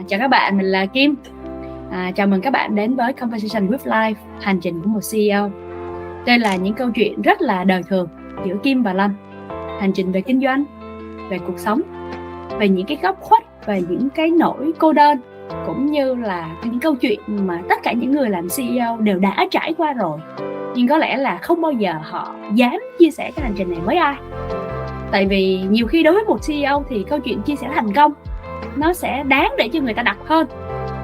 Chào các bạn, mình là Kim. Chào mừng các bạn đến với Conversation with Life, hành trình của một CEO. Đây là những câu chuyện rất là đời thường giữa Kim và Lâm. Hành trình về kinh doanh, về cuộc sống, về những cái góc khuất, về những cái nỗi cô đơn, cũng như là những câu chuyện mà tất cả những người làm CEO đều đã trải qua rồi, nhưng có lẽ là không bao giờ họ dám chia sẻ cái hành trình này với ai. Tại vì nhiều khi đối với một CEO thì câu chuyện chia sẻ thành công nó sẽ đáng để cho người ta đọc hơn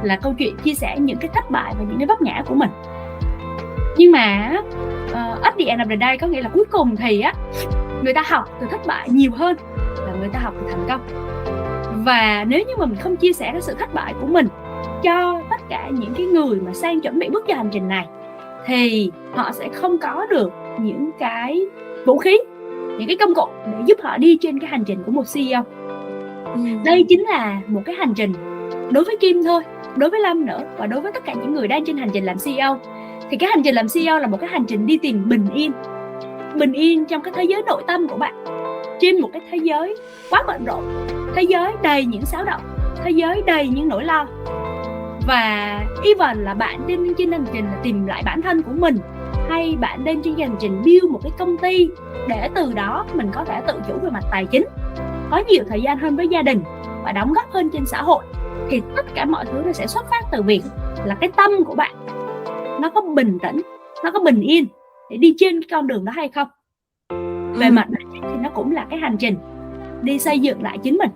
là câu chuyện chia sẻ những cái thất bại và những cái vấp ngã của mình. Nhưng mà at the end of the day, có nghĩa là cuối cùng thì người ta học từ thất bại nhiều hơn là người ta học từ thành công. Và nếu như mà mình không chia sẻ cái sự thất bại của mình cho tất cả những cái người mà sang chuẩn bị bước vào hành trình này, thì họ sẽ không có được những cái vũ khí, những cái công cụ để giúp họ đi trên cái hành trình của một CEO. Đây chính là một cái hành trình đối với Kim thôi, đối với Lâm nữa, và đối với tất cả những người đang trên hành trình làm CEO. Thì cái hành trình làm CEO là một cái hành trình đi tìm bình yên trong cái thế giới nội tâm của bạn, trên một cái thế giới quá bận rộn, thế giới đầy những xáo động, thế giới đầy những nỗi lo. Và even là bạn trên hành trình là tìm lại bản thân của mình, hay bạn đang trên hành trình build một cái công ty để từ đó mình có thể tự chủ về mặt tài chính, có nhiều thời gian hơn với gia đình và đóng góp hơn trên xã hội, thì tất cả mọi thứ nó sẽ xuất phát từ việc là cái tâm của bạn nó có bình tĩnh, nó có bình yên để đi trên cái con đường đó hay không. Về mặt bản chất thì nó cũng là cái hành trình đi xây dựng lại chính mình.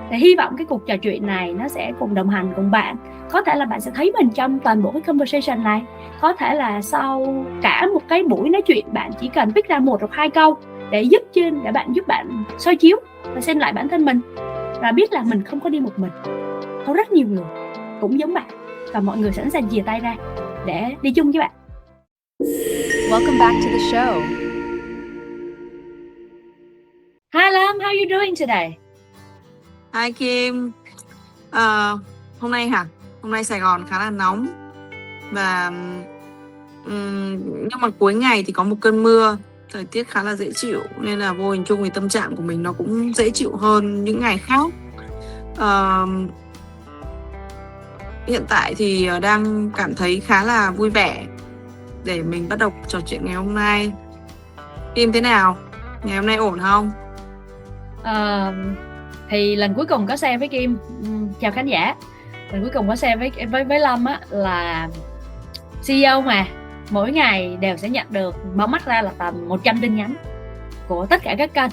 Thì hy vọng cái cuộc trò chuyện này nó sẽ cùng đồng hành cùng bạn. Có thể là bạn sẽ thấy mình trong toàn bộ cái conversation này, có thể là sau cả một cái buổi nói chuyện bạn chỉ cần pick ra 1 hoặc 2 câu để giúp bạn soi chiếu và xem lại bản thân mình, và biết là mình không có đi một mình, có rất nhiều người cũng giống bạn, và mọi người sẵn sàng chia tay ra để đi chung với bạn. Welcome back to the show. Hi Lam, how are you doing today? Hi Kim. Hôm nay Sài Gòn khá là nóng, và nhưng mà cuối ngày thì có một cơn mưa, thời tiết khá là dễ chịu, nên là vô hình chung thì tâm trạng của mình nó cũng dễ chịu hơn những ngày khác. Hiện tại thì đang cảm thấy khá là vui vẻ để mình bắt đầu trò chuyện ngày hôm nay. Kim thế nào? Ngày hôm nay ổn không? Thì lần cuối cùng có share với Kim, chào khán giả, lần cuối cùng có share với Lâm là CEO mà mỗi ngày đều sẽ nhận được, mở mắt ra là tầm 100 tin nhắn của tất cả các kênh.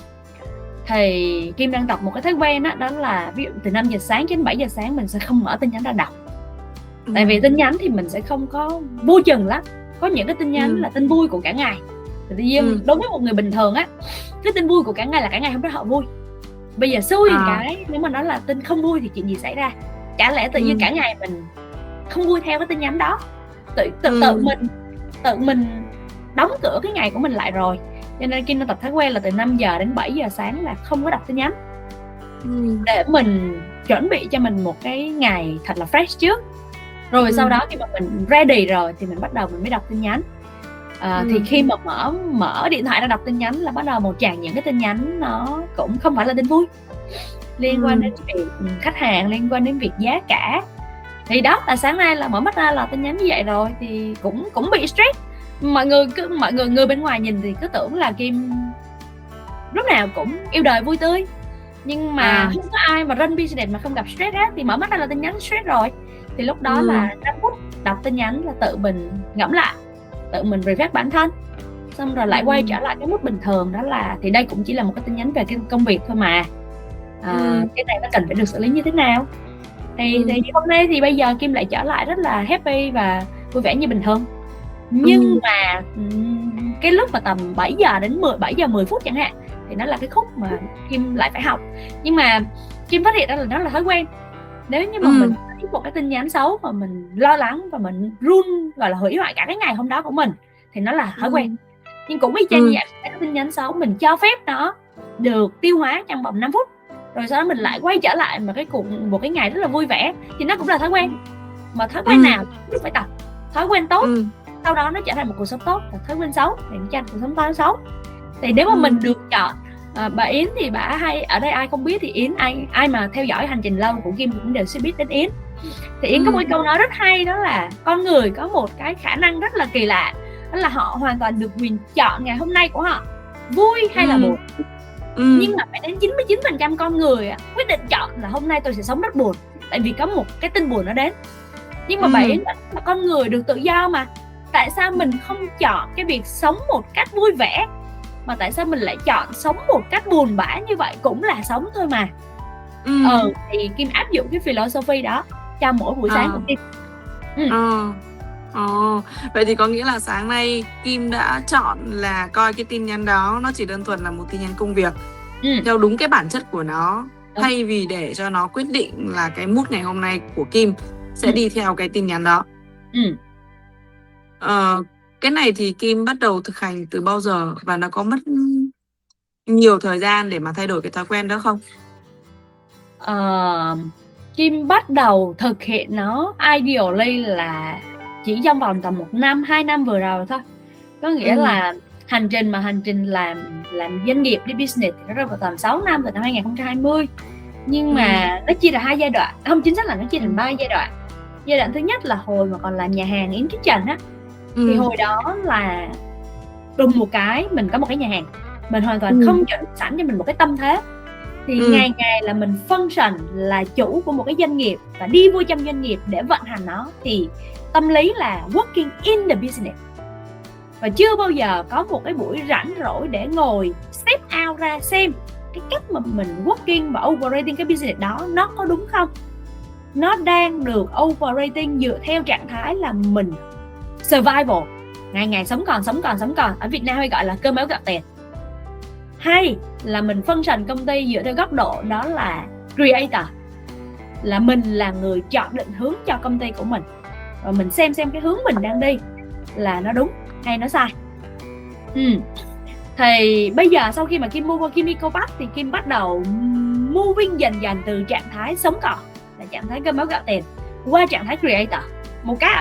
Thì Kim đang tập một cái thói quen đó là ví dụ từ 5 giờ sáng đến 7 giờ sáng mình sẽ không mở tin nhắn ra đọc. Tại vì tin nhắn thì mình sẽ không có vô chừng lắm. Có những cái tin nhắn là tin vui của cả ngày. Tự nhiên đối với một người bình thường cái tin vui của cả ngày là cả ngày hôm đó họ vui. Bây giờ xui cái nếu mà nói là tin không vui thì chuyện gì xảy ra? Chả lẽ tự nhiên cả ngày mình không vui theo cái tin nhắn đó, tự mình đóng cửa cái ngày của mình lại rồi. Cho nên Kim đã tập thói quen là từ 5 giờ đến 7 giờ sáng là không có đọc tin nhắn, để mình chuẩn bị cho mình một cái ngày thật là fresh trước. Rồi sau đó khi mà mình ready rồi thì mình bắt đầu mình mới đọc tin nhắn. Thì khi mà mở điện thoại ra đọc tin nhắn là bắt đầu một tràng những cái tin nhắn nó cũng không phải là tin vui, liên quan đến việc khách hàng, liên quan đến việc giá cả. Thì đó là sáng nay là mở mắt ra là tin nhắn như vậy rồi, thì cũng bị stress. Mọi người bên ngoài nhìn thì cứ tưởng là Kim lúc nào cũng yêu đời vui tươi, nhưng mà không có ai mà run business mà không gặp stress á. Thì mở mắt ra là tin nhắn stress rồi, thì lúc đó là 5 phút đọc tin nhắn là tự mình ngẫm lại, tự mình refresh bản thân, xong rồi lại quay trở lại cái mức bình thường. Đó là thì đây cũng chỉ là một cái tin nhắn về cái công việc thôi mà, cái này nó cần phải được xử lý như thế nào. Thì hôm nay thì bây giờ Kim lại trở lại rất là happy và vui vẻ như bình thường. Nhưng mà cái lúc mà tầm 7 giờ 10 phút chẳng hạn, thì nó là cái khúc mà Kim lại phải học. Nhưng mà Kim phát hiện ra là nó là thói quen. Nếu như mà mình thấy một cái tin nhắn xấu mà mình lo lắng và mình run, gọi là hủy hoại cả cái ngày hôm đó của mình, thì nó là thói quen. Nhưng cũng y chang như vậy, cái tin nhắn xấu mình cho phép nó được tiêu hóa trong vòng 5 phút, rồi sau đó mình lại quay trở lại một cái ngày rất là vui vẻ, thì nó cũng là thói quen. Mà thói quen nào cũng phải tập. Thói quen tốt sau đó nó trở thành một cuộc sống tốt, và thói quen xấu thì nó trở thành cuộc sống xấu. Thì nếu mà mình được chọn Bà Yến thì bà hay ở đây, ai không biết thì Yến, ai mà theo dõi hành trình lâu của Kim cũng đều sẽ biết đến Yến. Thì Yến có một câu nói rất hay, đó là con người có một cái khả năng rất là kỳ lạ, đó là họ hoàn toàn được quyền chọn ngày hôm nay của họ vui hay là buồn. Nhưng mà phải đến 99% con người quyết định chọn là hôm nay tôi sẽ sống rất buồn, tại vì có một cái tin buồn nó đến. Nhưng mà bà Yến là con người được tự do mà, tại sao mình không chọn cái việc sống một cách vui vẻ, mà tại sao mình lại chọn sống một cách buồn bã như vậy, cũng là sống thôi mà. Thì Kim áp dụng cái philosophy đó cho mỗi buổi sáng của Kim. Vậy thì có nghĩa là sáng nay Kim đã chọn là coi cái tin nhắn đó nó chỉ đơn thuần là một tin nhắn công việc theo đúng cái bản chất của nó, thay vì để cho nó quyết định là cái mood ngày hôm nay của Kim sẽ đi theo cái tin nhắn đó. Cái này thì Kim bắt đầu thực hành từ bao giờ và nó có mất nhiều thời gian để mà thay đổi cái thói quen đó không? Kim bắt đầu thực hiện nó ideally là chỉ trong vòng tầm 1 năm, 2 năm vừa rồi thôi. Có nghĩa là hành trình làm doanh nghiệp, đi business thì nó rơi vào tầm 6 năm từ năm 2020. Nhưng mà nó chia ra 2 giai đoạn, không, chính xác là nó chia thành 3 giai đoạn. Giai đoạn thứ nhất là hồi mà còn làm nhà hàng Yến Kitchen á, thì hồi đó là đùng một cái mình có một cái nhà hàng, mình hoàn toàn không chuẩn sẵn cho mình một cái tâm thế. Thì ngày ngày là mình function là chủ của một cái doanh nghiệp và đi vô trong doanh nghiệp để vận hành nó, thì tâm lý là working in the business. Và chưa bao giờ có một cái buổi rảnh rỗi để ngồi step out ra xem cái cách mà mình working và operating cái business đó nó có đúng không, nó đang được operating dựa theo trạng thái là mình survival, ngày ngày sống còn. Ở Việt Nam hay gọi là cơm áo gạo tiền, hay là mình function công ty dựa theo góc độ đó là creator, là mình là người chọn định hướng cho công ty của mình, và mình xem cái hướng mình đang đi là nó đúng hay nó sai. Thì bây giờ sau khi mà Kim mua qua Kim EcoPack thì Kim bắt đầu moving dần từ trạng thái sống còn, là trạng thái cơm áo gạo tiền, qua trạng thái creator. Một cái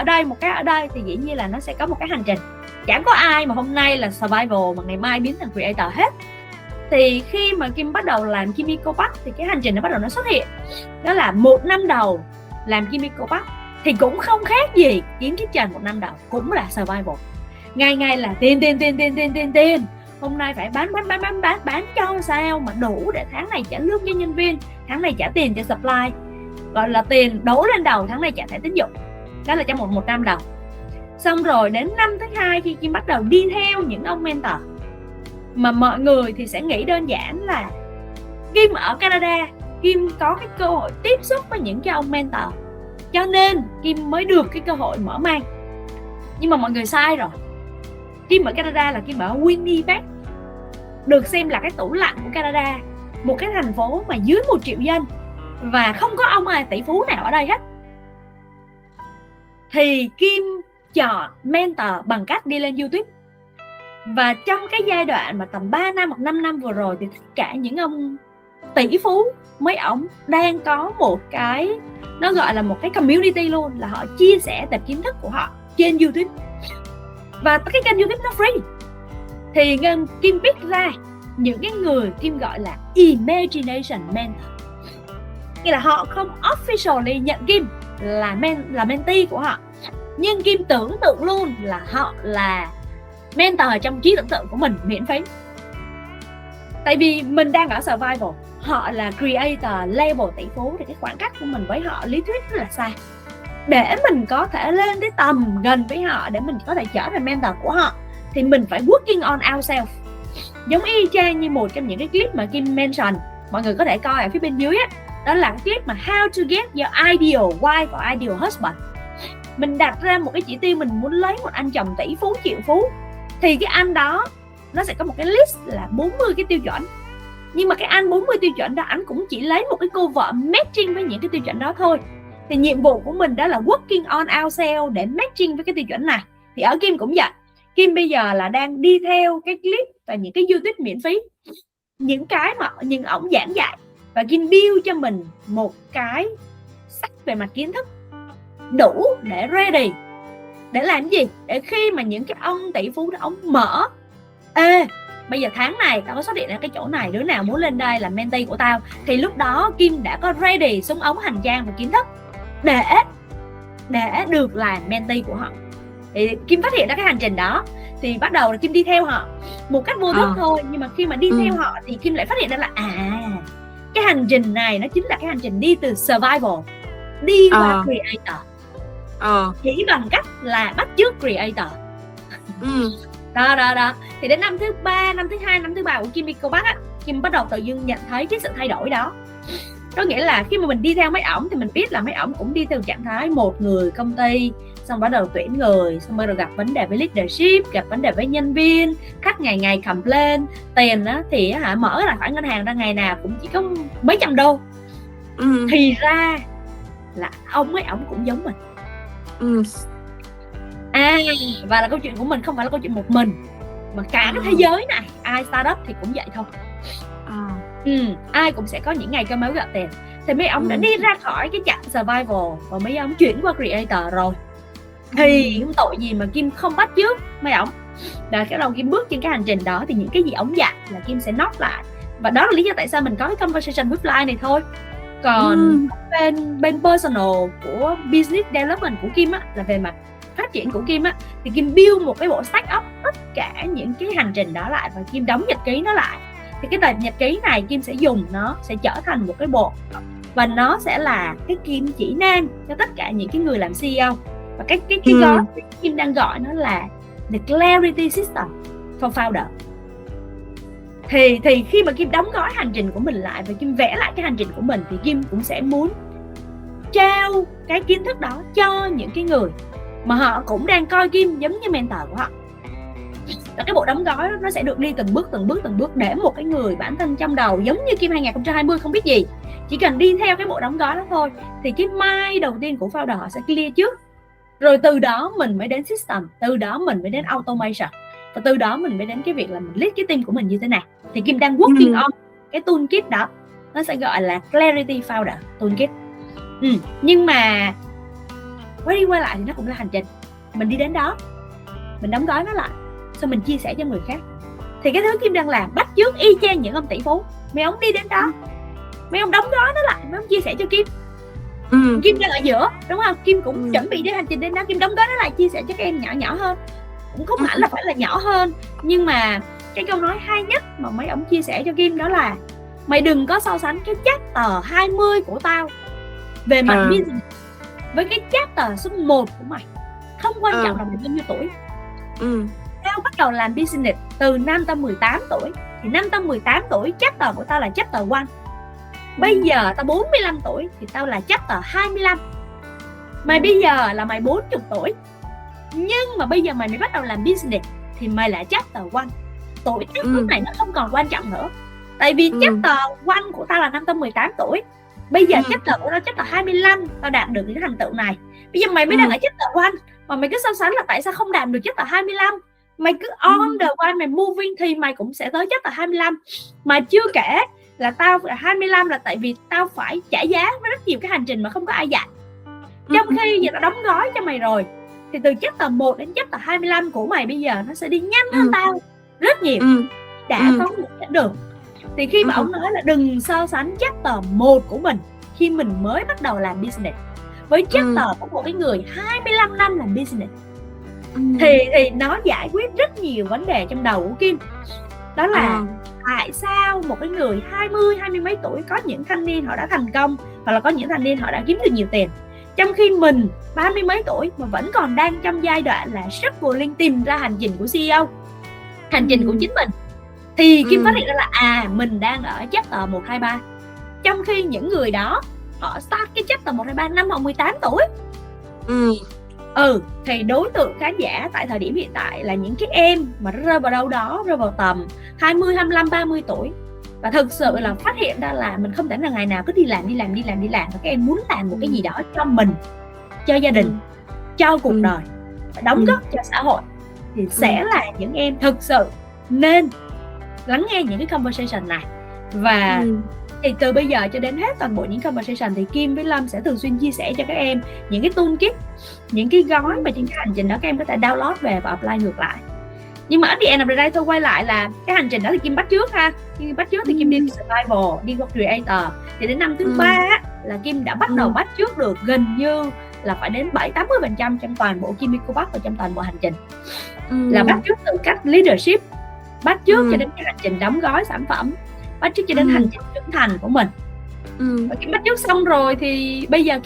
ở đây thì dĩ nhiên là nó sẽ có một cái hành trình. Chẳng có ai mà hôm nay là survival mà ngày mai biến thành creator hết. Thì khi mà Kim bắt đầu làm Kim EcoPack thì cái hành trình nó bắt đầu nó xuất hiện. Đó là 1 năm đầu làm Kim EcoPack thì cũng không khác gì Yến Kitchen 1 năm đầu, cũng là survival. Ngày là tiền. Hôm nay phải bán cho sao mà đủ để tháng này trả lương cho nhân viên, tháng này trả tiền cho supply, gọi là tiền đổ lên đầu, tháng này trả thẻ tín dụng. Đó là trong một năm đầu. Xong rồi đến năm thứ 2 khi Kim bắt đầu đi theo những ông mentor, mà mọi người thì sẽ nghĩ đơn giản là Kim ở Canada, Kim có cái cơ hội tiếp xúc với những cái ông mentor, cho nên Kim mới được cái cơ hội mở mang. Nhưng mà mọi người sai rồi. Kim ở Canada là Kim ở Winnipeg, được xem là cái tủ lạnh của Canada, một cái thành phố mà dưới 1 triệu dân, và không có ông tỷ phú nào ở đây hết. Thì Kim chọn mentor bằng cách đi lên YouTube. Và trong cái giai đoạn mà tầm 3 năm hoặc 5 năm vừa rồi thì tất cả những ông tỷ phú, mấy ổng đang có một cái, nó gọi là một cái community luôn, là họ chia sẻ tập kiến thức của họ trên YouTube. Và cái kênh YouTube nó free. Thì Kim pick ra những cái người Kim gọi là imagination mentor, nghĩa là họ không officially nhận Kim là mentee của họ, nhưng Kim tưởng tượng luôn là họ là mentor trong trí tưởng tượng của mình, miễn phí. Tại vì mình đang ở survival, họ là creator level tỷ phú, thì cái khoảng cách của mình với họ lý thuyết rất là xa. Để mình có thể lên tới tầm gần với họ, để mình có thể trở thành mentor của họ, thì mình phải working on ourselves. Giống y chang như một trong những cái clip mà Kim mention, mọi người có thể coi ở phía bên dưới á, đó là cái clip mà how to get your ideal wife or ideal husband. Mình đặt ra một cái chỉ tiêu, mình muốn lấy một anh chồng tỷ phú, triệu phú, thì cái anh đó nó sẽ có một cái list là 40 cái tiêu chuẩn. Nhưng mà cái anh 40 tiêu chuẩn đó, anh cũng chỉ lấy một cái cô vợ matching với những cái tiêu chuẩn đó thôi. Thì nhiệm vụ của mình đó là working on ourselves để matching với cái tiêu chuẩn này. Thì ở Kim cũng vậy. Kim bây giờ là đang đi theo cái clip và những cái YouTube miễn phí, những cái mà những ổng giảng dạy, và Kim build cho mình một cái sách về mặt kiến thức đủ để ready. Để làm gì? Để khi mà những cái ông tỷ phú đó ông mở, bây giờ tháng này tao có xuất hiện ở cái chỗ này, đứa nào muốn lên đây là mentee của tao, thì lúc đó Kim đã có ready súng ống hành trang và kiến thức để được làm mentee của họ. Thì Kim phát hiện ra cái hành trình đó, thì bắt đầu là Kim đi theo họ một cách vô thức thôi. Nhưng mà khi mà đi theo họ thì Kim lại phát hiện ra là cái hành trình này nó chính là cái hành trình đi từ survival đi qua creator, chỉ bằng cách là bắt chước creator. Đó. Thì đến năm thứ 3, năm thứ 2, năm thứ 3 của Kim đi cô bác á, Kim bắt đầu tự dưng nhận thấy cái sự thay đổi đó. Có nghĩa là khi mà mình đi theo mấy ổng thì mình biết là mấy ổng cũng đi từ trạng thái một người công ty, xong bắt đầu tuyển người, xong bắt đầu gặp vấn đề với leadership, gặp vấn đề với nhân viên, khách ngày ngày complain, tiền á thì mở tài khoản ngân hàng ra ngày nào cũng chỉ có mấy trăm đô. Thì ra là mấy ổng cũng giống mình. Và là câu chuyện của mình không phải là câu chuyện một mình, mà cả cái thế giới này ai startup thì cũng vậy thôi. Ai cũng sẽ có những ngày cơm áo gạo tiền. Thì mấy ông đã đi ra khỏi cái chặng survival và mấy ông chuyển qua creator rồi, thì không tội gì mà Kim không bắt chước mấy ông. Và cái đầu Kim bước trên cái hành trình đó thì những cái gì ổng dạy là Kim sẽ note lại. Và đó là lý do tại sao mình có cái conversation with Life này thôi. Còn bên personal của business development của Kim á, là về mặt phát triển của Kim á, thì Kim build một cái bộ stack up tất cả những cái hành trình đó lại và Kim đóng nhật ký nó lại. Thì cái tờ nhật ký này Kim sẽ dùng nó sẽ trở thành một cái bộ, và nó sẽ là cái kim chỉ nam cho tất cả những cái người làm CEO. Và cái gói Kim đang gọi nó là the clarity system for founder. Thì khi mà Kim đóng gói hành trình của mình lại và Kim vẽ lại cái hành trình của mình, thì Kim cũng sẽ muốn trao cái kiến thức đó cho những cái người mà họ cũng đang coi Kim giống như mentor của họ. Và cái bộ đóng gói đó, nó sẽ được đi từng bước để một cái người bản thân trong đầu giống như Kim 2020 không biết gì, chỉ cần đi theo cái bộ đóng gói đó thôi, thì cái mind đầu tiên của founder họ sẽ clear trước. Rồi từ đó mình mới đến system, từ đó mình mới đến automation, và từ đó mình mới đến cái việc là mình lead cái team của mình như thế nào. Thì Kim đang working on cái toolkit đó, nó sẽ gọi là Clarity Founder Toolkit. Nhưng mà quay lại thì nó cũng là hành trình. Mình đi đến đó, mình đóng gói nó lại, xong mình chia sẻ cho người khác. Thì cái thứ Kim đang làm bắt chước y chang những ông tỷ phú. Mấy ông đi đến đó, mấy ông đóng gói nó lại, mấy ông chia sẻ cho Kim. Kim đang ở giữa, đúng không? Kim cũng chuẩn bị đi hành trình đến đó, Kim đóng gói nó lại chia sẻ cho các em nhỏ hơn. Cũng không hẳn là phải là nhỏ hơn, nhưng mà cái câu nói hay nhất mà mấy ông chia sẻ cho Kim đó là: mày đừng có so sánh cái chapter 20 của tao về mặt business với cái chapter số 1 của mày. Không quan trọng là mày bao nhiêu tuổi. Tao bắt đầu làm business từ năm tao 18 tuổi. Thì năm tao 18 tuổi, chapter của tao là chapter 1. Bây giờ tao 45 tuổi thì tao là chapter 25. Mày bây giờ là mày 40 tuổi, nhưng mà bây giờ mày mới bắt đầu làm business thì mày là chapter 1. Tuổi tác lúc này nó không còn quan trọng nữa. Tại vì chapter 1 của tao là năm tao 18 tuổi. Bây giờ chapter của tao chapter 25, tao đạt được những cái thành tựu này. Bây giờ mày mới đang ở chapter 1, mà mày cứ so sánh là tại sao không đạt được chapter 25. Mày cứ on the way, mày moving thì mày cũng sẽ tới chapter 25. Mà chưa kể là tao là 25 là tại vì tao phải trả giá với rất nhiều cái hành trình mà không có ai dạy. Trong khi giờ tao đóng gói cho mày rồi, thì từ chapter 1 đến chapter 25 của mày bây giờ nó sẽ đi nhanh hơn tao rất nhiều. Đã có một cái đường. Thì khi mà ông nói là đừng so sánh chapter 1 của mình khi mình mới bắt đầu làm business với chapter của một cái người 25 năm làm business, thì nó giải quyết rất nhiều vấn đề trong đầu của Kim. Đó là tại sao một cái người 20, 20 mấy tuổi, có những thanh niên họ đã thành công, hoặc là có những thanh niên họ đã kiếm được nhiều tiền, trong khi mình 30 mấy tuổi mà vẫn còn đang trong giai đoạn là struggling tìm ra hành trình của CEO, hành trình của chính mình. Thì Kim phát hiện ra là mình đang ở chapter 1, 2, 3, trong khi những người đó họ start cái chapter 1, 2, 3 năm họ 18 tuổi. Thì đối tượng khán giả tại thời điểm hiện tại là những cái em mà rơi vào đâu đó, rơi vào tầm 20, 25, 30 tuổi. Và thực sự là phát hiện ra là mình không thể là ngày nào cứ đi làm. Và các em muốn làm một cái gì đó cho mình, cho gia đình, cho cuộc đời, đóng góp cho xã hội, thì sẽ là những em thực sự nên lắng nghe những cái conversation này. Và thì từ bây giờ cho đến hết toàn bộ những conversation thì Kim với Lâm sẽ thường xuyên chia sẻ cho các em những cái toolkit, những cái gói mà trên cái hành trình đó các em có thể download về và apply ngược lại. Nhưng mà at the end of the day, tôi quay lại là cái hành trình đó thì Kim bắt chước ha. Kim bắt chước thì Kim đi survival, đi qua creator. Thì đến năm thứ 3 là Kim đã bắt đầu bắt chước được gần như là phải đến 70-80% trong toàn bộ Kim Eco Park và trong toàn bộ hành trình. Là bắt chước từ cách leadership, bắt chước cho đến cái hành trình đóng gói sản phẩm, bắt chước cho đến hành trình trưởng thành của mình. Và Kim bắt chước xong rồi thì bây giờ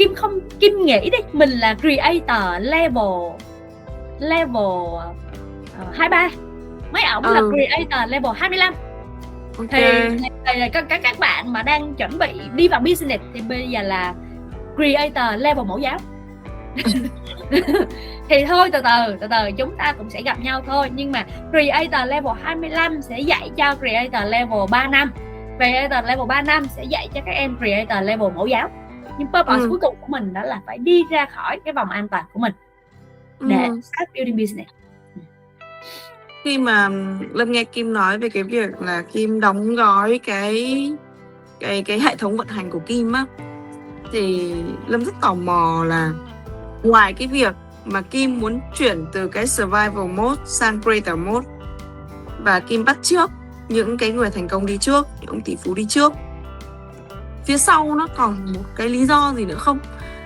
Kim nghĩ đi, mình là creator level 23, mấy ổng là creator level 25. Okay. Thì các bạn mà đang chuẩn bị đi vào business thì bây giờ là creator level mẫu giáo. Thì thôi từ từ chúng ta cũng sẽ gặp nhau thôi. Nhưng mà creator level 25 sẽ dạy cho creator level 3 năm, creator level 3 năm sẽ dạy cho các em creator level mẫu giáo. Nhưng purpose cuối cùng của mình đó là phải đi ra khỏi cái vòng an toàn của mình để start building business. Khi mà Lâm nghe Kim nói về cái việc là Kim đóng gói cái hệ thống vận hành của Kim á, thì Lâm rất tò mò là ngoài cái việc mà Kim muốn chuyển từ cái survival mode sang creator mode và Kim bắt chước những cái người thành công đi trước, những tỷ phú đi trước, phía sau nó còn một cái lý do gì nữa không?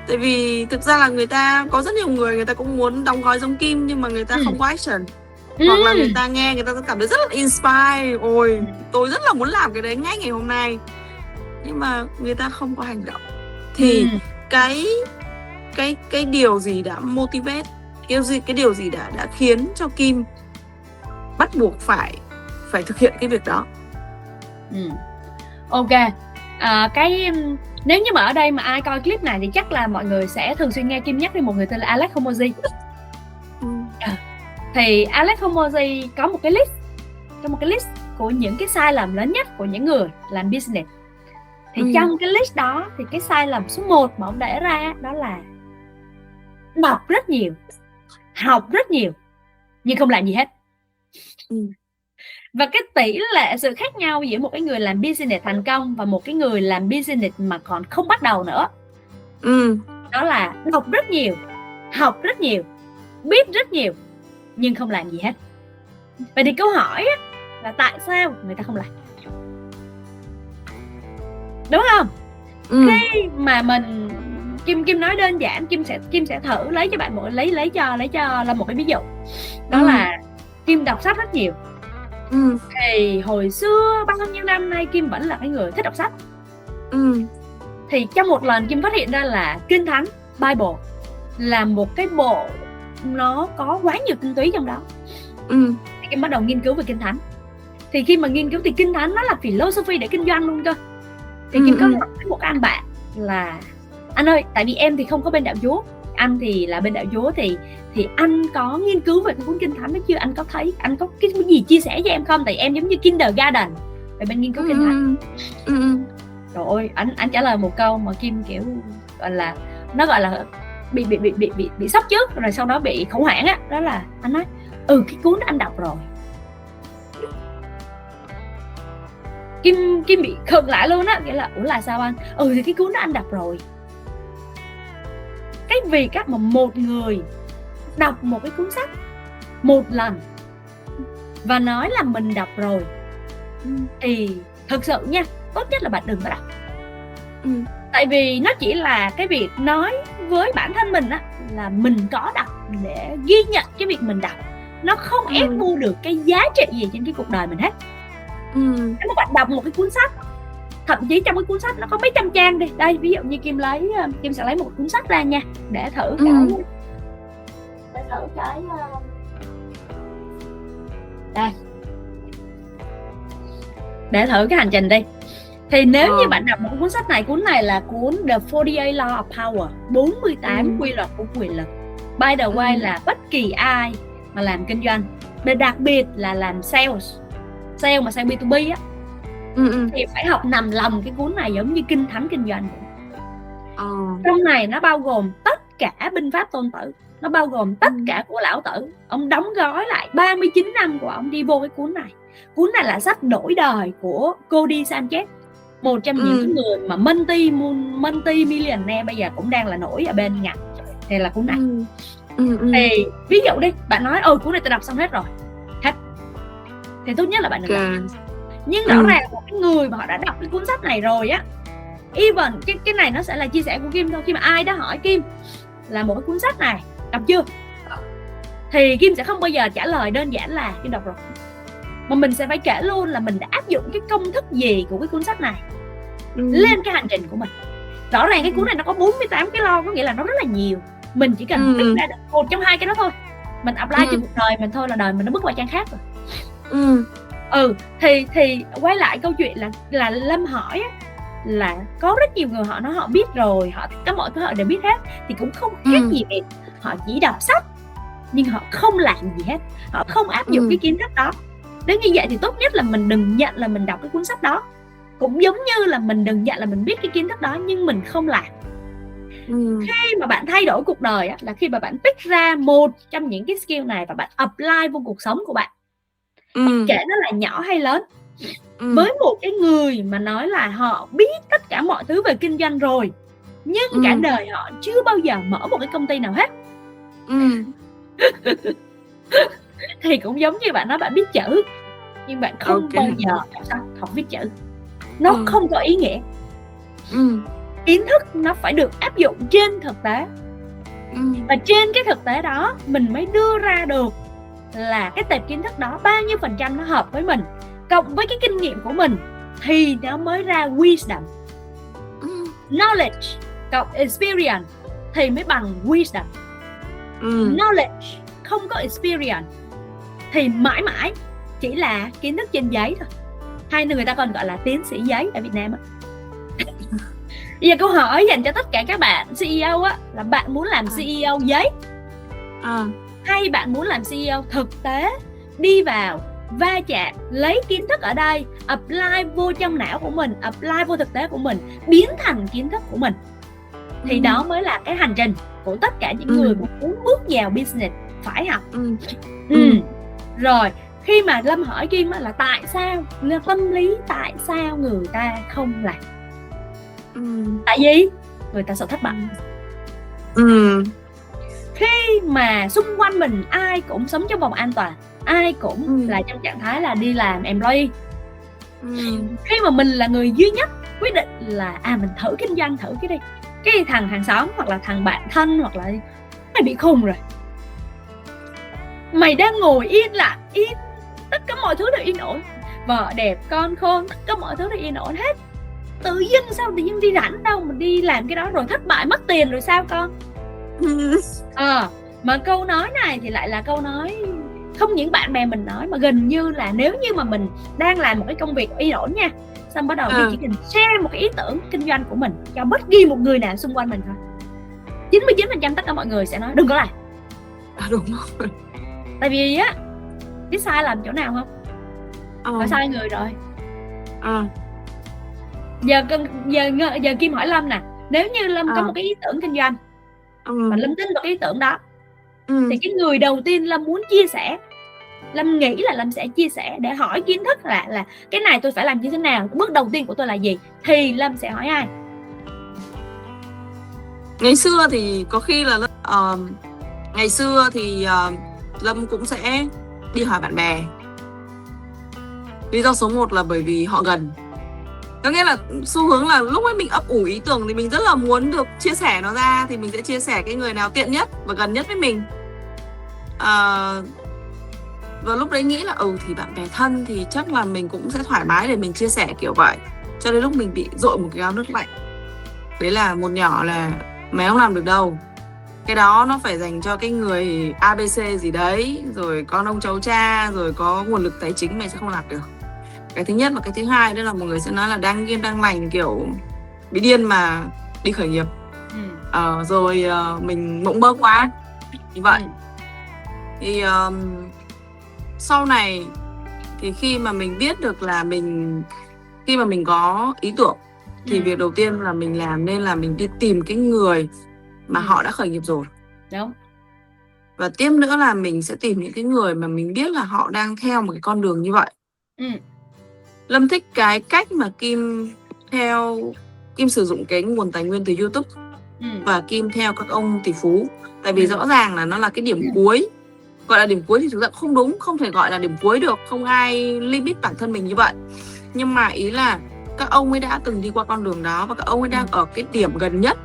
Tại vì thực ra là người ta có rất nhiều người ta cũng muốn đóng gói giống Kim nhưng mà người ta không có action. Hoặc là người ta nghe, người ta cảm thấy rất là inspire, ôi tôi rất là muốn làm cái đấy ngay ngày hôm nay, nhưng mà người ta không có hành động. Thì cái điều gì đã motivate, cái điều gì đã khiến cho Kim bắt buộc phải thực hiện cái việc đó? Ok, nếu như mà ở đây mà ai coi clip này thì chắc là mọi người sẽ thường xuyên nghe Kim nhắc đến một người tên là Alex Hormozi. Thì Alex Hormozi có một cái list của những cái sai lầm lớn nhất của những người làm business. Thì trong cái list đó thì cái sai lầm số 1 mà ông để ra đó là đọc rất nhiều, học rất nhiều nhưng không làm gì hết. Và cái tỷ lệ sự khác nhau giữa một cái người làm business thành công và một cái người làm business mà còn không bắt đầu nữa, đó là đọc rất nhiều, học rất nhiều, biết rất nhiều nhưng không làm gì hết. Vậy thì câu hỏi là tại sao người ta không làm? Đúng không? Khi mà mình Kim nói đơn giản, Kim sẽ thử lấy cho bạn lấy cho là một cái ví dụ. Đó là Kim đọc sách rất nhiều. Thì hồi xưa bao nhiêu năm nay Kim vẫn là cái người thích đọc sách. Thì trong một lần Kim phát hiện ra là Kinh Thánh Bible là một cái bộ nó có quá nhiều tinh túy trong đó. Thì Kim bắt đầu nghiên cứu về Kinh Thánh. Thì khi mà nghiên cứu thì Kinh Thánh nó là philosophy để kinh doanh luôn cơ. Thì Kim có nói với một anh bạn là anh ơi, tại vì em thì không có bên đạo Chúa, anh thì là bên đạo Chúa, thì anh có nghiên cứu về cái cuốn Kinh Thánh đó chưa? Anh có thấy, anh có cái gì chia sẻ với em không? Tại em giống như kindergarten về bên nghiên cứu Kinh Thánh. Trời ơi, anh trả lời một câu mà Kim kiểu gọi là bị sốc trước rồi sau đó bị khủng hoảng á, đó là anh nói cái cuốn đó anh đọc rồi. Kim bị khựng lại luôn á, nghĩa là ủa là sao anh? Thì cái cuốn đó anh đọc rồi. Cái việc mà một người đọc một cái cuốn sách một lần và nói là mình đọc rồi thì thực sự nha, tốt nhất là bạn đừng có đọc. Tại vì nó chỉ là cái việc nói với bản thân mình á là mình có đọc để ghi nhận cái việc mình đọc. Nó không ép mua được cái giá trị gì trên cái cuộc đời mình hết. Nếu mà bạn đọc một cái cuốn sách, thậm chí trong cái cuốn sách nó có mấy trăm trang đi, đây ví dụ như Kim sẽ lấy một cuốn sách ra nha để thử để thử cái hành trình đi. Thì nếu như bạn đọc một cuốn sách này, cuốn này là cuốn The 48 Law of Power, 48 quy luật của quyền lực. By the way là bất kỳ ai mà làm kinh doanh, đặc biệt là làm sale mà sale B2B á, thì phải học nằm lòng cái cuốn này giống như kinh thánh kinh doanh. Trong này nó bao gồm tất cả binh pháp Tôn Tử, nó bao gồm tất cả của Lão Tử. Ông đóng gói lại 39 năm của ông đi vô cái cuốn này. Cuốn này là sách đổi đời của Cody Sanchez, một trong những cái người mà multi millionaire bây giờ cũng đang là nổi ở bên ngành. Thì là cuốn này. Thì ví dụ đi, bạn nói cuốn này tôi đọc xong hết rồi, hết thì tốt nhất là bạn đừng đọc. Ok. Nhưng rõ ràng một cái người mà họ đã đọc cái cuốn sách này rồi á, even cái này nó sẽ là chia sẻ của Kim thôi. Khi mà ai đã hỏi Kim là một cái cuốn sách này đọc chưa, thì Kim sẽ không bao giờ trả lời đơn giản là Kim đọc rồi, mà mình sẽ phải kể luôn là mình đã áp dụng cái công thức gì của cái cuốn sách này lên cái hành trình của mình. Rõ ràng cái cuốn này nó có 48 cái lo, có nghĩa là nó rất là nhiều. Mình chỉ cần pick ra được một trong hai cái đó thôi, mình apply cho cuộc đời mình thôi là đời mình nó bước qua trang khác rồi. Thì quay lại câu chuyện là Lâm hỏi á, là có rất nhiều người họ nói họ biết rồi, họ có mọi thứ họ đều biết hết, thì cũng không khác gì việc họ chỉ đọc sách nhưng họ không làm gì hết, họ không áp dụng cái kiến thức đó. Nếu như vậy thì tốt nhất là mình đừng nhận là mình đọc cái cuốn sách đó, cũng giống như là mình đừng nhận là mình biết cái kiến thức đó nhưng mình không làm. Khi mà bạn thay đổi cuộc đời á, là khi mà bạn pick ra một trong những cái skill này và bạn apply vô cuộc sống của bạn, kể nó là nhỏ hay lớn. Với một cái người mà nói là họ biết tất cả mọi thứ về kinh doanh rồi, nhưng cả đời họ chưa bao giờ mở một cái công ty nào hết, thì cũng giống như bạn nói bạn biết chữ nhưng bạn không bao giờ học viết chữ, nó không có ý nghĩa. Kiến thức nó phải được áp dụng trên thực tế, và trên cái thực tế đó mình mới đưa ra được là cái tệp kiến thức đó bao nhiêu % nó hợp với mình, cộng với cái kinh nghiệm của mình thì nó mới ra wisdom. Knowledge cộng experience thì mới bằng wisdom. Knowledge không có experience thì mãi mãi chỉ là kiến thức trên giấy thôi, hay người ta còn gọi là tiến sĩ giấy ở Việt Nam á. Bây giờ câu hỏi dành cho tất cả các bạn CEO á, là bạn muốn làm CEO giấy hay bạn muốn làm CEO thực tế, đi vào va chạm, lấy kiến thức ở đây apply vô trong não của mình, apply vô thực tế của mình, biến thành kiến thức của mình. Thì đó mới là cái hành trình của tất cả những người muốn bước vào business phải học. Rồi khi mà Lâm hỏi Kim là tại sao, tâm lý tại sao người ta không làm? Tại vì người ta sợ thất bại. Khi mà xung quanh mình ai cũng sống trong vòng an toàn, ai cũng là trong trạng thái là đi làm employee, khi mà mình là người duy nhất quyết định là mình thử kinh doanh thử cái đi, cái thằng hàng xóm hoặc là thằng bạn thân hoặc là mày bị khùng rồi, mày đang ngồi yên lặng, tất cả mọi thứ đều yên ổn, vợ đẹp con khôn, tất cả mọi thứ đều yên ổn hết, tự nhiên đi rảnh đâu mà đi làm cái đó rồi thất bại mất tiền rồi sao con? Mà câu nói này thì lại là câu nói không những bạn bè mình nói, mà gần như là nếu như mà mình đang làm một cái công việc yên ổn nha, xong bắt đầu đi chỉ cần share một cái ý tưởng kinh doanh của mình cho bất kỳ một người nào xung quanh mình thôi, 99% tất cả mọi người sẽ nói đừng có làm. Đúng rồi. Tại vì á, biết sai làm chỗ nào không? Phải sai người rồi. Giờ Kim hỏi Lâm nè, nếu như Lâm có một cái ý tưởng kinh doanh mà Lâm tin vào cái ý tưởng đó, thì cái người đầu tiên Lâm muốn chia sẻ, Lâm nghĩ là Lâm sẽ chia sẻ để hỏi kiến thức là cái này tôi phải làm như thế nào, bước đầu tiên của tôi là gì, thì Lâm sẽ hỏi ai? Ngày xưa thì có khi là Lâm cũng sẽ đi hỏi bạn bè. Lý do số 1 là bởi vì họ gần. Có nghĩa là xu hướng là lúc ấy mình ấp ủ ý tưởng thì mình rất là muốn được chia sẻ nó ra, thì mình sẽ chia sẻ cái người nào tiện nhất và gần nhất với mình. Và lúc đấy nghĩ là thì bạn bè thân thì chắc là mình cũng sẽ thoải mái để mình chia sẻ kiểu vậy. Cho đến lúc mình bị dội một cái gáo nước lạnh. Đấy là một nhỏ là mày không làm được đâu, cái đó nó phải dành cho cái người ABC gì đấy, rồi con ông cháu cha, rồi có nguồn lực tài chính, mày sẽ không làm được. Cái thứ nhất. Và cái thứ hai đó là một người sẽ nói là đang yên đang lành, kiểu bị điên mà đi khởi nghiệp. Mình mộng mơ quá như vậy. Thì sau này thì khi mà mình biết được là khi mà mình có ý tưởng thì việc đầu tiên là mình làm nên là mình đi tìm cái người mà họ đã khởi nghiệp rồi. Đúng. Và tiếp nữa là mình sẽ tìm những cái người mà mình biết là họ đang theo một cái con đường như vậy. Lâm thích cái cách mà Kim sử dụng cái nguồn tài nguyên từ YouTube và Kim theo các ông tỷ phú. Tại vì rõ ràng là nó là cái điểm cuối gọi là điểm cuối thì thực ra không đúng, không thể gọi là điểm cuối được, không ai limit bản thân mình như vậy. Nhưng mà ý là các ông ấy đã từng đi qua con đường đó và các ông ấy đang ở cái điểm gần nhất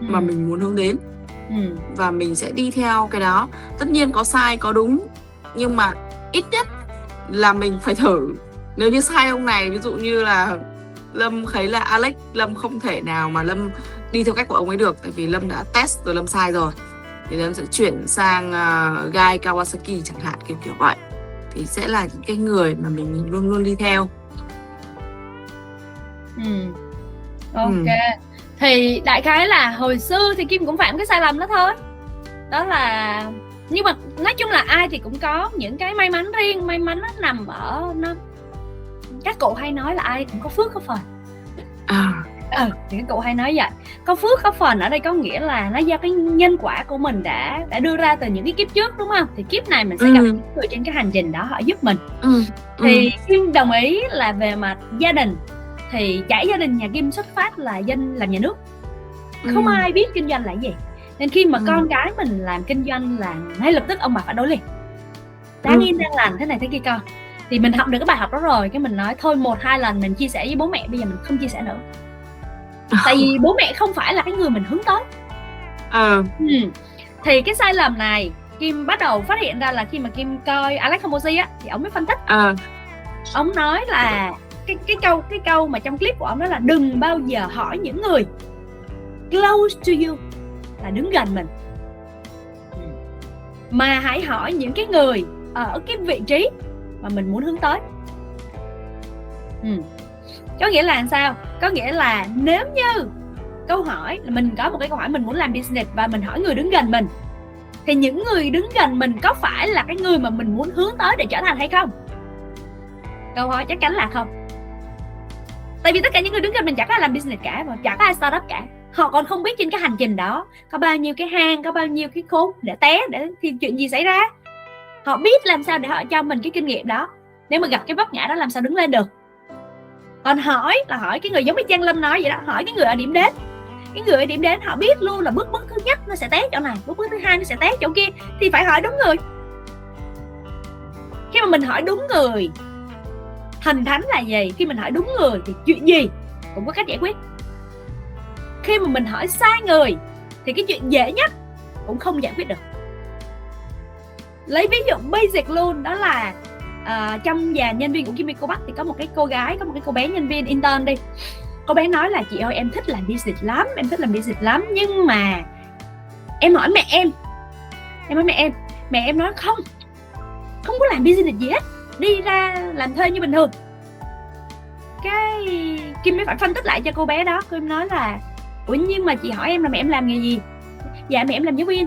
mà mình muốn hướng đến. Và mình sẽ đi theo cái đó. Tất nhiên có sai có đúng, nhưng mà ít nhất là mình phải thử. Nếu như sai ông này, ví dụ như là Lâm thấy là Alex, Lâm không thể nào mà Lâm đi theo cách của ông ấy được, tại vì Lâm đã test rồi, Lâm sai rồi, thì Lâm sẽ chuyển sang Guy Kawasaki chẳng hạn, kiểu vậy. Thì sẽ là những cái người mà mình luôn luôn đi theo. Ok. Thì đại khái là hồi xưa thì Kim cũng phạm cái sai lầm đó thôi. Đó là, nhưng mà nói chung là ai thì cũng có những cái may mắn riêng. May mắn nó nằm ở các cụ hay nói là ai cũng có phước có phần. Thì các cụ hay nói vậy. Có phước có phần ở đây có nghĩa là nó do cái nhân quả của mình đã đưa ra từ những cái kiếp trước, đúng không? Thì kiếp này mình sẽ gặp những người trên cái hành trình đó, họ giúp mình. Thì Kim đồng ý là về mặt gia đình thì chảy gia đình nhà Kim xuất phát là dân làm nhà nước, không ai biết kinh doanh là gì, nên khi mà con cái mình làm kinh doanh là ngay lập tức ông bà phản đối liền, đáng yên đang lành thế này thế kia con. Thì mình học được cái bài học đó rồi, cái mình nói thôi 1-2 lần mình chia sẻ với bố mẹ, bây giờ mình không chia sẻ nữa. Tại vì bố mẹ không phải là cái người mình hướng tới. Thì cái sai lầm này Kim bắt đầu phát hiện ra là khi mà Kim coi Alex Hormozi á, thì ông mới phân tích. Ông nói là cái câu mà trong clip của ông đó là đừng bao giờ hỏi những người close to you, là đứng gần mình, mà hãy hỏi những cái người ở cái vị trí mà mình muốn hướng tới. Có nghĩa là sao? Có nghĩa là nếu như câu hỏi là mình có một cái câu hỏi mình muốn làm business và mình hỏi người đứng gần mình, thì những người đứng gần mình có phải là cái người mà mình muốn hướng tới để trở thành hay không? Câu hỏi chắc chắn là không. Tại vì tất cả những người đứng gần mình chẳng có ai làm business cả, và chẳng có ai startup cả. Họ còn không biết trên cái hành trình đó có bao nhiêu cái hang, có bao nhiêu cái khúc để té, để thì chuyện gì xảy ra. Họ biết làm sao để họ cho mình cái kinh nghiệm đó. Nếu mà gặp cái vấp ngã đó làm sao đứng lên được. Còn hỏi là hỏi cái người giống như Trang Lâm nói vậy đó, hỏi cái người ở điểm đến. Cái người ở điểm đến họ biết luôn là bước thứ nhất nó sẽ té chỗ này, bước thứ hai nó sẽ té chỗ kia, thì phải hỏi đúng người. Khi mà mình hỏi đúng người, thần thánh là gì? Khi mình hỏi đúng người thì chuyện gì cũng có cách giải quyết. Khi mà mình hỏi sai người thì cái chuyện dễ nhất cũng không giải quyết được. Lấy ví dụ basic luôn, đó là trong dàn nhân viên của Kimiko Bắc thì có một cái cô gái, có một cái cô bé nhân viên intern đi. Cô bé nói là chị ơi em thích làm business lắm, em thích làm business lắm, nhưng mà em hỏi mẹ em. Em hỏi mẹ em nói không có làm business gì hết, đi ra làm thuê như bình thường. Cái Kim mới phải phân tích lại cho cô bé đó. Cô em nói là ủa nhưng mà chị hỏi em là mẹ em làm nghề gì? Dạ mẹ em làm giáo viên.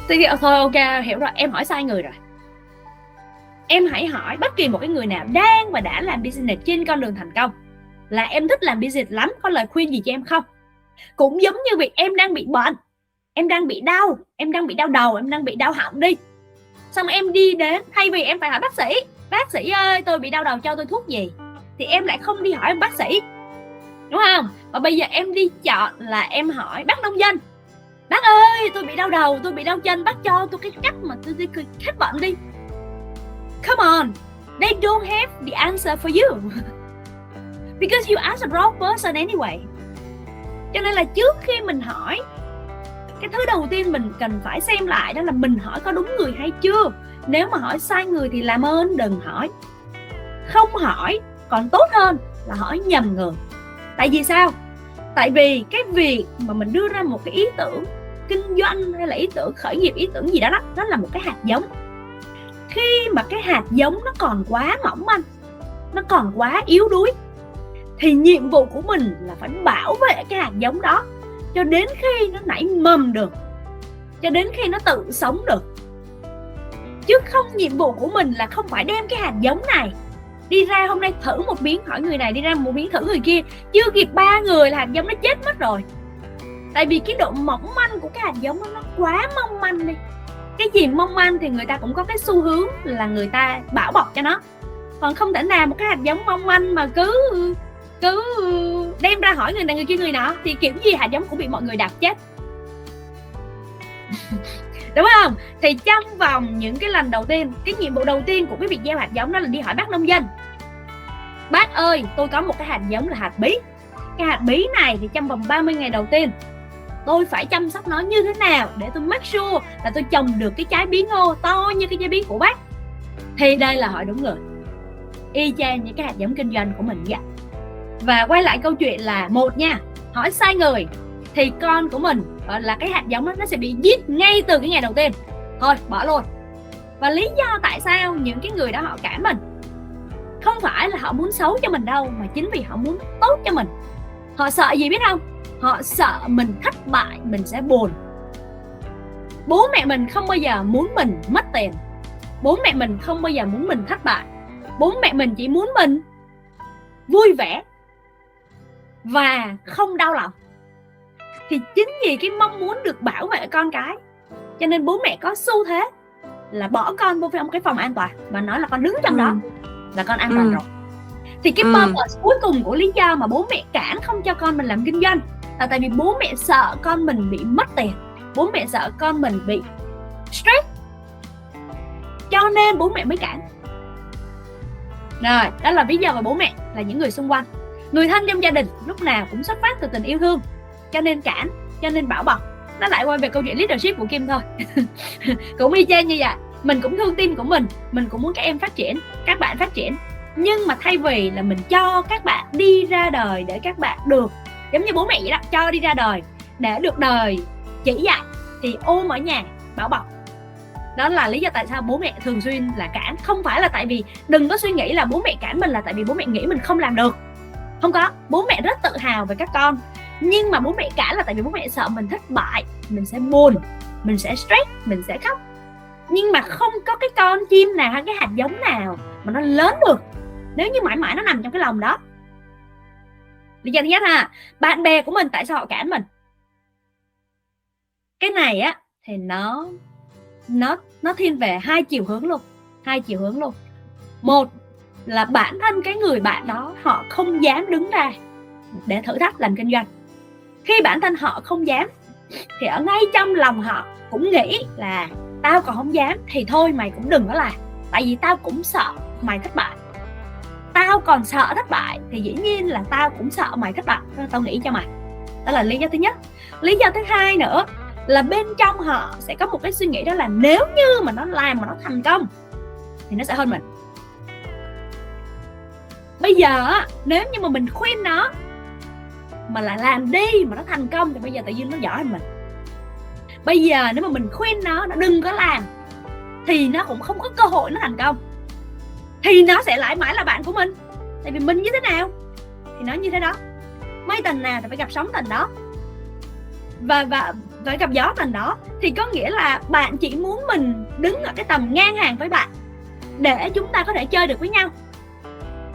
Thì thôi ok, hiểu rồi, em hỏi sai người rồi. Em hãy hỏi bất kỳ một cái người nào đang và đã làm business trên con đường thành công là em thích làm business lắm, có lời khuyên gì cho em không? Cũng giống như việc em đang bị bệnh, em đang bị đau, em đang bị đau đầu, em đang bị đau họng đi. Xong em đi đến, thay vì em phải hỏi bác sĩ ơi tôi bị đau đầu cho tôi thuốc gì, thì em lại không đi hỏi bác sĩ, đúng không? Và bây giờ em đi chọn là em hỏi bác nông dân. Bác ơi tôi bị đau đầu, tôi bị đau chân, bác cho tôi cái cách mà tôi đi hết bệnh đi. Come on, they don't have the answer for you because you asked the wrong person anyway. Cho nên là trước khi mình hỏi, cái thứ đầu tiên mình cần phải xem lại đó là mình hỏi có đúng người hay chưa. Nếu mà hỏi sai người thì làm ơn đừng hỏi. Không hỏi còn tốt hơn là hỏi nhầm người. Tại vì sao? Tại vì cái việc mà mình đưa ra một cái ý tưởng kinh doanh hay là ý tưởng khởi nghiệp, ý tưởng gì đó, nó là một cái hạt giống. Khi mà cái hạt giống nó còn quá mỏng manh, nó còn quá yếu đuối, thì nhiệm vụ của mình là phải bảo vệ cái hạt giống đó cho đến khi nó nảy mầm được, cho đến khi nó tự sống được. Chứ không, nhiệm vụ của mình là không phải đem cái hạt giống này đi ra hôm nay thử một miếng hỏi người này, đi ra một miếng thử người kia, chưa kịp 3 người là hạt giống nó chết mất rồi. Tại vì cái độ mỏng manh của cái hạt giống nó quá mong manh đi. Cái gì mong manh thì người ta cũng có cái xu hướng là người ta bảo bọc cho nó. Còn không thể nào một cái hạt giống mong manh mà cứ đem ra hỏi người này người kia người nọ thì kiểu gì hạt giống cũng bị mọi người đạp chết. Đúng không? Thì trong vòng những cái lần đầu tiên, cái nhiệm vụ đầu tiên của cái việc gieo hạt giống đó là đi hỏi bác nông dân: bác ơi, tôi có một cái hạt giống là hạt bí. Cái hạt bí này thì trong vòng 30 ngày đầu tiên tôi phải chăm sóc nó như thế nào để tôi make sure là tôi trồng được cái trái bí ngô to như cái trái bí của bác. Thì đây là hỏi đúng người. Y chang những cái hạt giống kinh doanh của mình vậy. Và quay lại câu chuyện là một nha, hỏi sai người thì con của mình là cái hạt giống đó nó sẽ bị giết ngay từ cái ngày đầu tiên. Thôi bỏ luôn. Và lý do tại sao những cái người đó họ cản mình không phải là họ muốn xấu cho mình đâu, mà chính vì họ muốn tốt cho mình. Họ sợ gì biết không? Họ sợ mình thất bại, mình sẽ buồn. Bố mẹ mình không bao giờ muốn mình mất tiền. Bố mẹ mình không bao giờ muốn mình thất bại. Bố mẹ mình chỉ muốn mình vui vẻ và không đau lòng. Thì chính vì cái mong muốn được bảo vệ con cái, cho nên bố mẹ có xu thế là bỏ con vô cái phòng an toàn và nói là con đứng trong đó là con an toàn rồi. Thì cái purpose cuối cùng của lý do mà bố mẹ cản không cho con mình làm kinh doanh là tại vì bố mẹ sợ con mình bị mất tiền, bố mẹ sợ con mình bị stress, cho nên bố mẹ mới cản. Rồi, đó là lý do mà bố mẹ là những người xung quanh, người thân trong gia đình lúc nào cũng xuất phát từ tình yêu thương, cho nên cản, cho nên bảo bọc. Nó lại quay về câu chuyện leadership của Kim thôi. Cũng y chang như vậy. Mình cũng thương team của mình cũng muốn các em phát triển, các bạn phát triển. Nhưng mà thay vì là mình cho các bạn đi ra đời để các bạn được giống như bố mẹ vậy đó, cho đi ra đời để được đời chỉ dạy, thì ôm ở nhà bảo bọc. Đó là lý do tại sao bố mẹ thường xuyên là cản. Không phải là tại vì, đừng có suy nghĩ là bố mẹ cản mình là tại vì bố mẹ nghĩ mình không làm được. Không có, bố mẹ rất tự hào về các con. Nhưng mà bố mẹ cản là tại vì bố mẹ sợ mình thất bại, mình sẽ buồn, mình sẽ stress, mình sẽ khóc. Nhưng mà không có cái con chim nào hay cái hạt giống nào mà nó lớn được nếu như mãi mãi nó nằm trong cái lòng đó. Lý do thứ nhất ha, bạn bè của mình tại sao họ cản mình? Cái này á thì nó thiên về hai chiều hướng luôn. Một là bản thân cái người bạn đó họ không dám đứng ra để thử thách làm kinh doanh. Khi bản thân họ không dám thì ở ngay trong lòng họ cũng nghĩ là tao còn không dám thì thôi mày cũng đừng có làm, tại vì tao cũng sợ mày thất bại. Tao còn sợ thất bại thì dĩ nhiên là tao cũng sợ mày thất bại, nên tao nghĩ cho mày. Đó là lý do thứ nhất. Lý do thứ hai nữa là bên trong họ sẽ có một cái suy nghĩ, đó là nếu như mà nó làm mà nó thành công thì nó sẽ hơn mình. Bây giờ nếu như mà mình khuyên nó mà lại làm đi mà nó thành công thì bây giờ tự nhiên nó giỏi hơn mình. Bây giờ nếu mà mình khuyên nó đừng có làm thì nó cũng không có cơ hội nó thành công, thì nó sẽ lại mãi là bạn của mình. Tại vì mình như thế nào thì nó như thế đó, mây tầng nào thì phải gặp sóng tầng đó, và phải gặp gió tầng đó. Thì có nghĩa là bạn chỉ muốn mình đứng ở cái tầm ngang hàng với bạn để chúng ta có thể chơi được với nhau.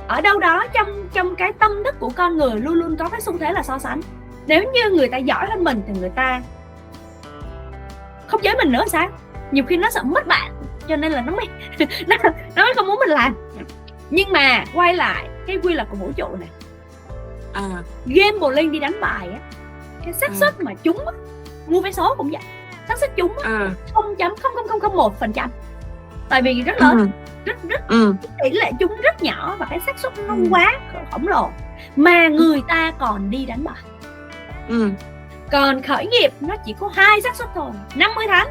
Ở đâu đó trong cái tâm thức của con người luôn luôn có cái xu thế là so sánh. Nếu như người ta giỏi hơn mình thì người ta không với mình nữa sao? Nhiều khi nó sợ mất bạn, cho nên là nó mới không muốn mình làm. Nhưng mà quay lại cái quy luật của vũ trụ này, gambling đi đánh bài á, cái xác suất mà trúng á, mua vé số cũng vậy, xác suất trúng 0.0001%. Tại vì rất lớn, rất tỷ lệ trúng rất nhỏ và cái xác suất nó quá khổng lồ mà người ta còn đi đánh bài. Còn khởi nghiệp nó chỉ có 2 xác suất thôi, 50 thắng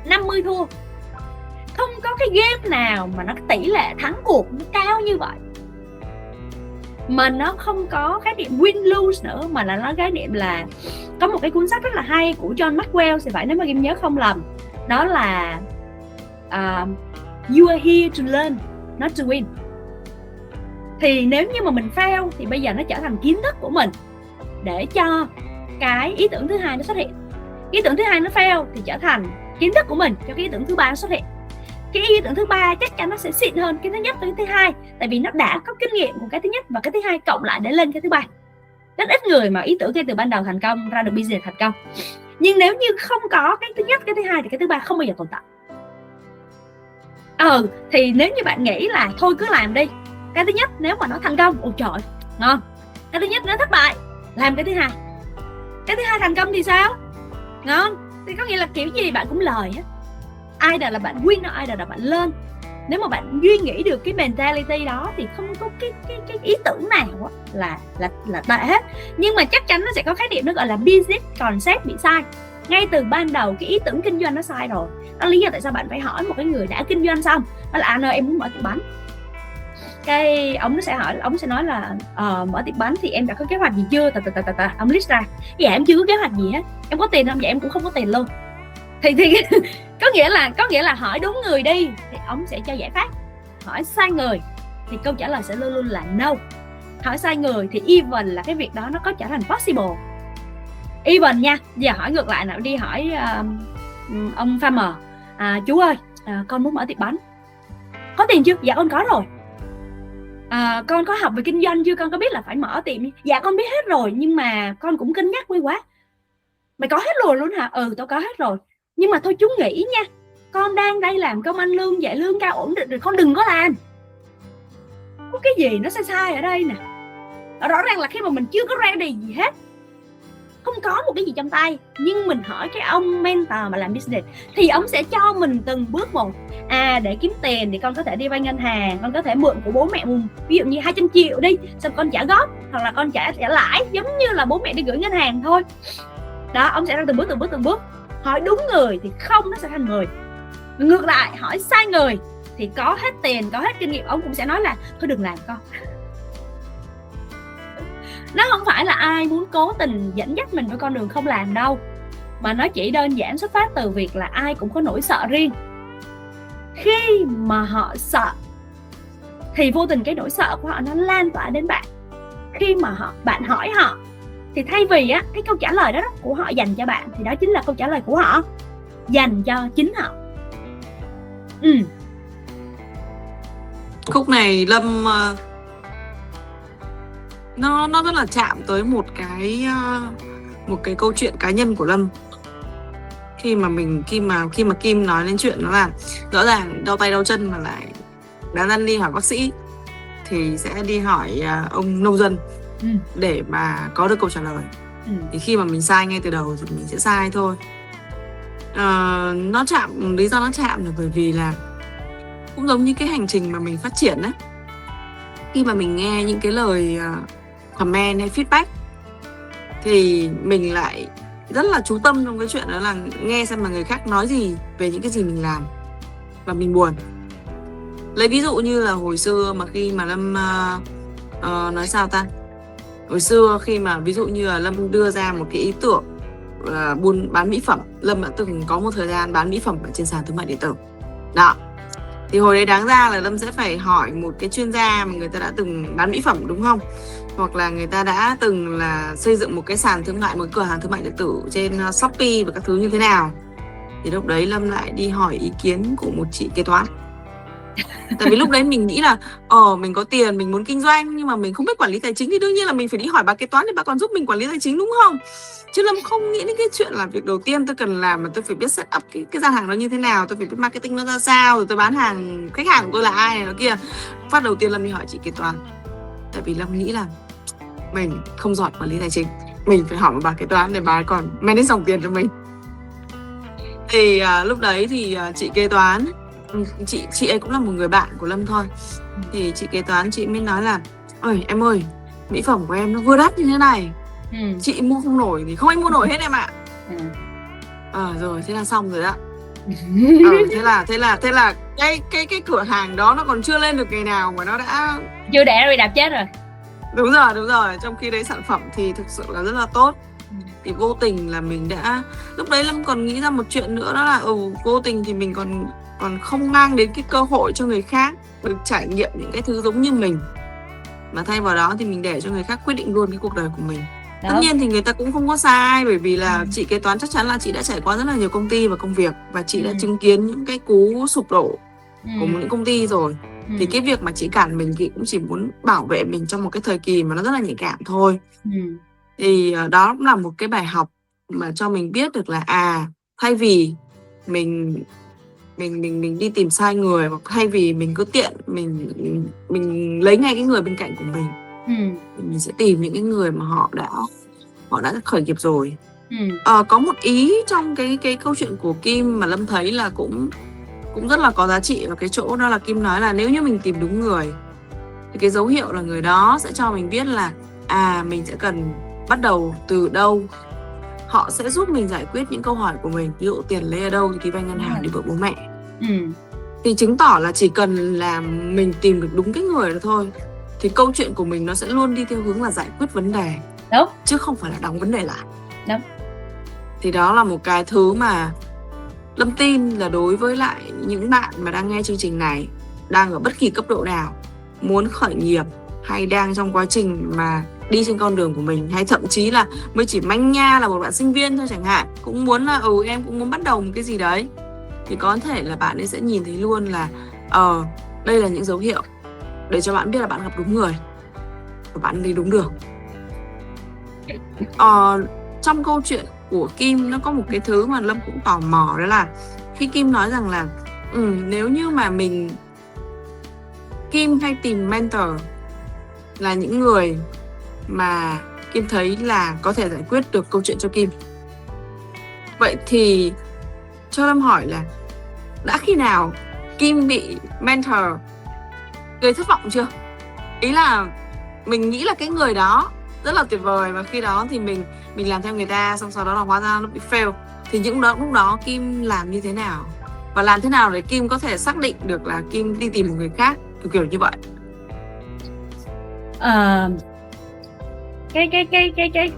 50 thua. Không có cái game nào mà nó tỷ lệ thắng cuộc nó cao như vậy, mà nó không có khái niệm win lose nữa, mà là nó khái niệm là có một cái cuốn sách rất là hay của John Maxwell thì phải, nếu mà Kim nhớ không lầm, đó là You are here to learn, not to win. Thì nếu như mà mình fail thì bây giờ nó trở thành kiến thức của mình để cho cái ý tưởng thứ hai nó xuất hiện. Ý tưởng thứ hai nó fail thì trở thành kiến thức của mình cho cái ý tưởng thứ ba nó xuất hiện. Cái ý tưởng thứ ba chắc chắn nó sẽ xịn hơn cái thứ nhất và cái thứ hai, tại vì nó đã có kinh nghiệm của cái thứ nhất và cái thứ hai cộng lại để lên cái thứ ba. Rất ít người mà ý tưởng ngay từ ban đầu thành công ra được business thành công. Nhưng nếu như không có cái thứ nhất, cái thứ hai thì cái thứ ba không bao giờ tồn tại. Thì nếu như bạn nghĩ là thôi cứ làm đi, cái thứ nhất nếu mà nó thành công, ôi trời ngon, Cái thứ nhất nó thất bại, làm cái thứ hai. Cái thứ hai thành công thì sao? Ngon. Thì có nghĩa là kiểu gì bạn cũng lời hết. Ai đã là bạn win, ai đã là bạn lên. Nếu mà bạn duy nghĩ được cái mentality đó thì không có cái ý tưởng nào là tệ hết. Nhưng mà chắc chắn nó sẽ có khái niệm nó gọi là business concept bị sai. Ngay từ ban đầu cái ý tưởng kinh doanh nó sai rồi. Đó là lý do tại sao bạn phải hỏi một cái người đã kinh doanh xong. Đó là anh ơi, em muốn mở tiệm bánh. Cái ông sẽ nói là mở tiệm bánh thì em đã có kế hoạch gì chưa? Ông list ra. Dạ em chưa có kế hoạch gì hết. Em có tiền không? Dạ em cũng không có tiền luôn. Thì có nghĩa là hỏi đúng người đi thì ông sẽ cho giải pháp. Hỏi sai người thì câu trả lời sẽ luôn luôn là no. Hỏi sai người thì even là cái việc đó nó có trở thành possible. Even nha. Giờ hỏi ngược lại nào, đi hỏi ông farmer, chú ơi, con muốn mở tiệm bánh, có tiền chưa? Dạ con có rồi. Con có học về kinh doanh chưa? Con có biết là phải mở tiệm? Dạ con biết hết rồi, nhưng mà con cũng cân nhắc quá. Mày có hết rồi luôn hả? Ừ, tao có hết rồi. Nhưng mà thôi chú nghĩ nha, con đang đây làm công ăn lương, vậy lương cao ổn định rồi, con đừng có làm. Có cái gì nó sai ở đây nè. Rõ ràng là khi mà mình chưa có ready gì hết, không có một cái gì trong tay, nhưng mình hỏi cái ông mentor mà làm business thì ông sẽ cho mình từng bước một. Để kiếm tiền thì con có thể đi vay ngân hàng, con có thể mượn của bố mẹ, ví dụ như 200 triệu đi, xong con trả góp, hoặc là con trả lãi giống như là bố mẹ đi gửi ngân hàng thôi. Đó, ông sẽ ra từng bước. Hỏi đúng người thì không, nó sẽ thành người. Ngược lại, hỏi sai người thì có hết tiền, có hết kinh nghiệm, ông cũng sẽ nói là thôi đừng làm con. Nó không phải là ai muốn cố tình dẫn dắt mình với con đường không làm đâu, mà nó chỉ đơn giản xuất phát từ việc là ai cũng có nỗi sợ riêng. Khi mà họ sợ thì vô tình cái nỗi sợ của họ nó lan tỏa đến bạn. Khi mà bạn hỏi họ thì thay vì cái câu trả lời đó của họ dành cho bạn thì đó chính là câu trả lời của họ dành cho chính họ. Khúc này Lâm nó rất là chạm tới một cái câu chuyện cá nhân của Lâm. Khi mà Kim nói đến chuyện đó là rõ ràng đau tay đau chân mà lại đáng ra đi hỏi bác sĩ thì sẽ đi hỏi ông nông dân để mà có được câu trả lời. Thì khi mà mình sai ngay từ đầu thì mình sẽ sai thôi. Lý do nó chạm là bởi vì là cũng giống như cái hành trình mà mình phát triển đấy. Khi mà mình nghe những cái lời comment hay feedback thì mình lại rất là chú tâm trong cái chuyện đó là nghe xem là người khác nói gì về những cái gì mình làm và mình buồn. Lấy ví dụ như là hồi xưa mà khi mà Lâm nói sao ta? Hồi xưa khi mà ví dụ như là Lâm đưa ra một cái ý tưởng là bán mỹ phẩm. Lâm đã từng có một thời gian bán mỹ phẩm ở trên sàn thương mại điện tử. Đó. Thì hồi đấy đáng ra là Lâm sẽ phải hỏi một cái chuyên gia mà người ta đã từng bán mỹ phẩm, đúng không? Hoặc là người ta đã từng là xây dựng một cái sàn thương mại, một cửa hàng thương mại điện tử trên Shopee và các thứ như thế nào. Thì lúc đấy Lâm lại đi hỏi ý kiến của một chị kế toán. Tại vì lúc đấy mình nghĩ là mình có tiền, mình muốn kinh doanh nhưng mà mình không biết quản lý tài chính thì đương nhiên là mình phải đi hỏi bà kế toán để bà còn giúp mình quản lý tài chính, đúng không? Chứ Lâm không nghĩ đến cái chuyện là việc đầu tiên tôi cần làm mà tôi phải biết set up cái gian hàng nó như thế nào, tôi phải biết marketing nó ra sao, rồi tôi bán hàng, khách hàng của tôi là ai này nó kia. Phát đầu tiên Lâm đi hỏi chị kế toán. Tại vì Lâm nghĩ là mình không giỏi quản lý tài chính, mình phải hỏi một bà kế toán để bà còn manage dòng tiền cho mình. Thì lúc đấy thì chị kế toán, chị ấy cũng là một người bạn của Lâm thôi. Thì chị kế toán chị mới nói là ơi em ơi, mỹ phẩm của em nó vừa đắt như thế này, chị mua không nổi thì không anh mua nổi hết em ạ. Rồi thế là xong rồi đó. Thế là cái cửa hàng đó nó còn chưa lên được ngày nào mà nó đã chưa đẻ rồi đạp chết rồi. Đúng rồi. Trong khi đấy sản phẩm thì thực sự là rất là tốt. Thì vô tình là mình đã, lúc đấy Lâm còn nghĩ ra một chuyện nữa, đó là vô tình thì mình còn không mang đến cái cơ hội cho người khác được trải nghiệm những cái thứ giống như mình, mà thay vào đó thì mình để cho người khác quyết định luôn cái cuộc đời của mình. Tất nhiên thì người ta cũng không có sai, bởi vì là chị kế toán chắc chắn là chị đã trải qua rất là nhiều công ty và công việc, và chị đã chứng kiến những cái cú sụp đổ của những công ty rồi. Thì cái việc mà chị cản mình thì cũng chỉ muốn bảo vệ mình trong một cái thời kỳ mà nó rất là nhạy cảm thôi. Thì đó cũng là một cái bài học mà cho mình biết được là thay vì mình đi tìm sai người, hoặc thay vì mình cứ tiện mình lấy ngay cái người bên cạnh của mình, thì mình sẽ tìm những cái người mà họ đã khởi nghiệp rồi. Có một ý trong cái câu chuyện của Kim mà Lâm thấy là cũng rất là có giá trị ở cái chỗ đó là Kim nói là nếu như mình tìm đúng người thì cái dấu hiệu là người đó sẽ cho mình biết là mình sẽ cần bắt đầu từ đâu. Họ sẽ giúp mình giải quyết những câu hỏi của mình, ví dụ tiền lấy ở đâu thì đi vay ngân hàng, đi vợ bố mẹ. Thì chứng tỏ là chỉ cần là mình tìm được đúng cái người đó thôi thì câu chuyện của mình nó sẽ luôn đi theo hướng là giải quyết vấn đề. Đúng. Chứ không phải là đóng vấn đề lại. Đúng. Thì đó là một cái thứ mà Lâm tin là đối với lại những bạn mà đang nghe chương trình này, đang ở bất kỳ cấp độ nào, muốn khởi nghiệp hay đang trong quá trình mà đi trên con đường của mình, hay thậm chí là mới chỉ manh nha là một bạn sinh viên thôi chẳng hạn, cũng muốn là em cũng muốn bắt đầu một cái gì đấy, thì có thể là bạn ấy sẽ nhìn thấy luôn là đây là những dấu hiệu để cho bạn biết là bạn gặp đúng người và bạn đi đúng đường. Trong câu chuyện của Kim nó có một cái thứ mà Lâm cũng tò mò, đó là khi Kim nói rằng là nếu như mà Kim hay tìm mentor là những người mà Kim thấy là có thể giải quyết được câu chuyện cho Kim. Vậy thì cho Lâm hỏi là đã khi nào Kim bị mentor gây thất vọng chưa? Ý là mình nghĩ là cái người đó rất là tuyệt vời và khi đó thì mình làm theo người ta, xong sau đó là hóa ra nó bị fail. Thì lúc đó Kim làm như thế nào? Và làm thế nào để Kim có thể xác định được là Kim đi tìm một người khác kiểu như vậy?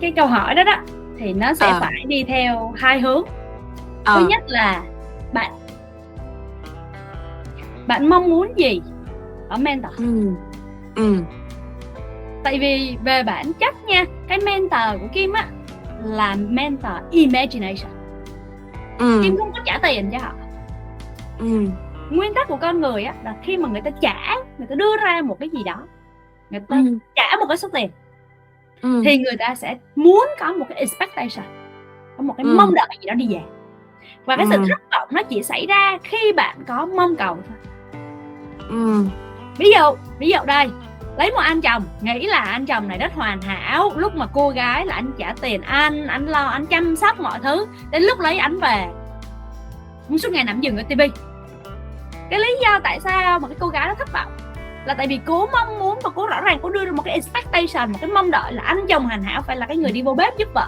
Cái câu hỏi đó thì nó sẽ phải đi theo hai hướng. Thứ nhất là bạn mong muốn gì ở mentor. Tại vì về bản chất nha, cái mentor của Kim á là mentor imagination. Kim không có trả tiền cho họ. Nguyên tắc của con người á là khi mà người ta đưa ra một cái gì đó, người ta trả một cái số tiền, thì người ta sẽ muốn có một cái expectation, có một cái mong đợi gì đó đi về. Và cái sự thất vọng nó chỉ xảy ra khi bạn có mong cầu thôi. Ví dụ đây, lấy một anh chồng, nghĩ là anh chồng này rất hoàn hảo, lúc mà cô gái là anh trả tiền anh lo, anh chăm sóc mọi thứ, đến lúc lấy ảnh về suốt ngày nằm giường ở tivi. Cái lý do tại sao mà cái cô gái đó thất vọng là tại vì cô mong muốn và cô rõ ràng cô đưa ra một cái expectation, một cái mong đợi là anh chồng hoàn hảo phải là cái người đi vô bếp giúp vợ.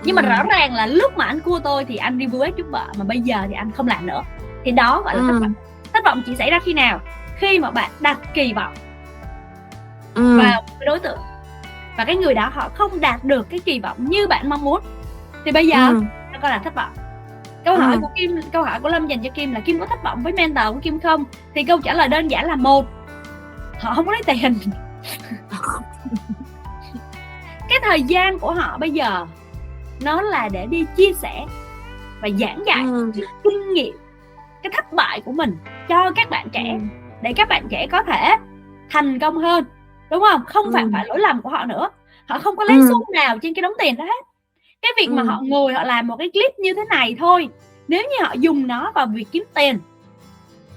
Nhưng mà rõ ràng là lúc mà anh cua tôi thì anh đi vô bếp giúp vợ, mà bây giờ thì anh không làm nữa. Thì đó gọi là thất vọng. Thất vọng chỉ xảy ra khi nào? Khi mà bạn đặt kỳ vọng vào cái đối tượng và cái người đó họ không đạt được cái kỳ vọng như bạn mong muốn, thì bây giờ nó gọi là thất vọng. Câu hỏi của Lâm dành cho Kim là Kim có thất vọng với mentor của Kim không? Thì câu trả lời đơn giản là một, họ không có lấy tiền. Cái thời gian của họ bây giờ nó là để đi chia sẻ và giảng dạy kinh nghiệm, cái thất bại của mình cho các bạn trẻ, để các bạn trẻ có thể thành công hơn, đúng không? Không phải lỗi lầm của họ nữa. Họ không có lấy xu nào trên cái đống tiền đó hết. Cái việc mà họ ngồi họ làm một cái clip như thế này thôi, nếu như họ dùng nó vào việc kiếm tiền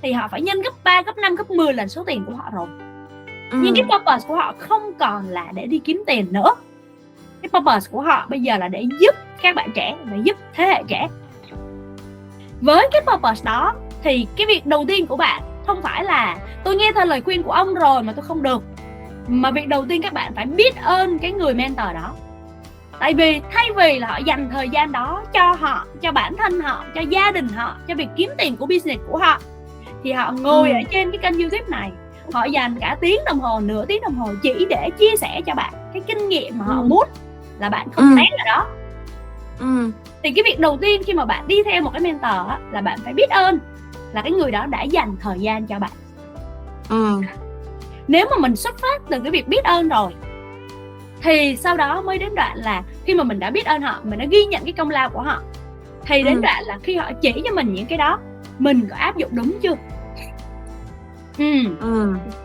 thì họ phải nhân gấp 3, gấp 5, gấp 10 lần số tiền của họ rồi. Nhưng cái purpose của họ không còn là để đi kiếm tiền nữa. Cái purpose của họ bây giờ là để giúp các bạn trẻ và giúp thế hệ trẻ. Với cái purpose đó thì cái việc đầu tiên của bạn không phải là tôi nghe theo lời khuyên của ông rồi mà tôi không được, mà việc đầu tiên các bạn phải biết ơn cái người mentor đó. Tại vì thay vì là họ dành thời gian đó cho họ, cho bản thân họ, cho gia đình họ, cho việc kiếm tiền của business của họ, thì họ ngồi ở trên cái kênh YouTube này, họ dành cả tiếng đồng hồ, nửa tiếng đồng hồ chỉ để chia sẻ cho bạn cái kinh nghiệm mà họ muốn là bạn không té ở đó. Thì cái việc đầu tiên khi mà bạn đi theo một cái mentor á, là bạn phải biết ơn là cái người đó đã dành thời gian cho bạn. Nếu mà mình xuất phát từ cái việc biết ơn rồi thì sau đó mới đến đoạn là khi mà mình đã biết ơn họ, mình đã ghi nhận cái công lao của họ, thì đến đoạn là khi họ chỉ cho mình những cái đó, mình có áp dụng đúng chưa?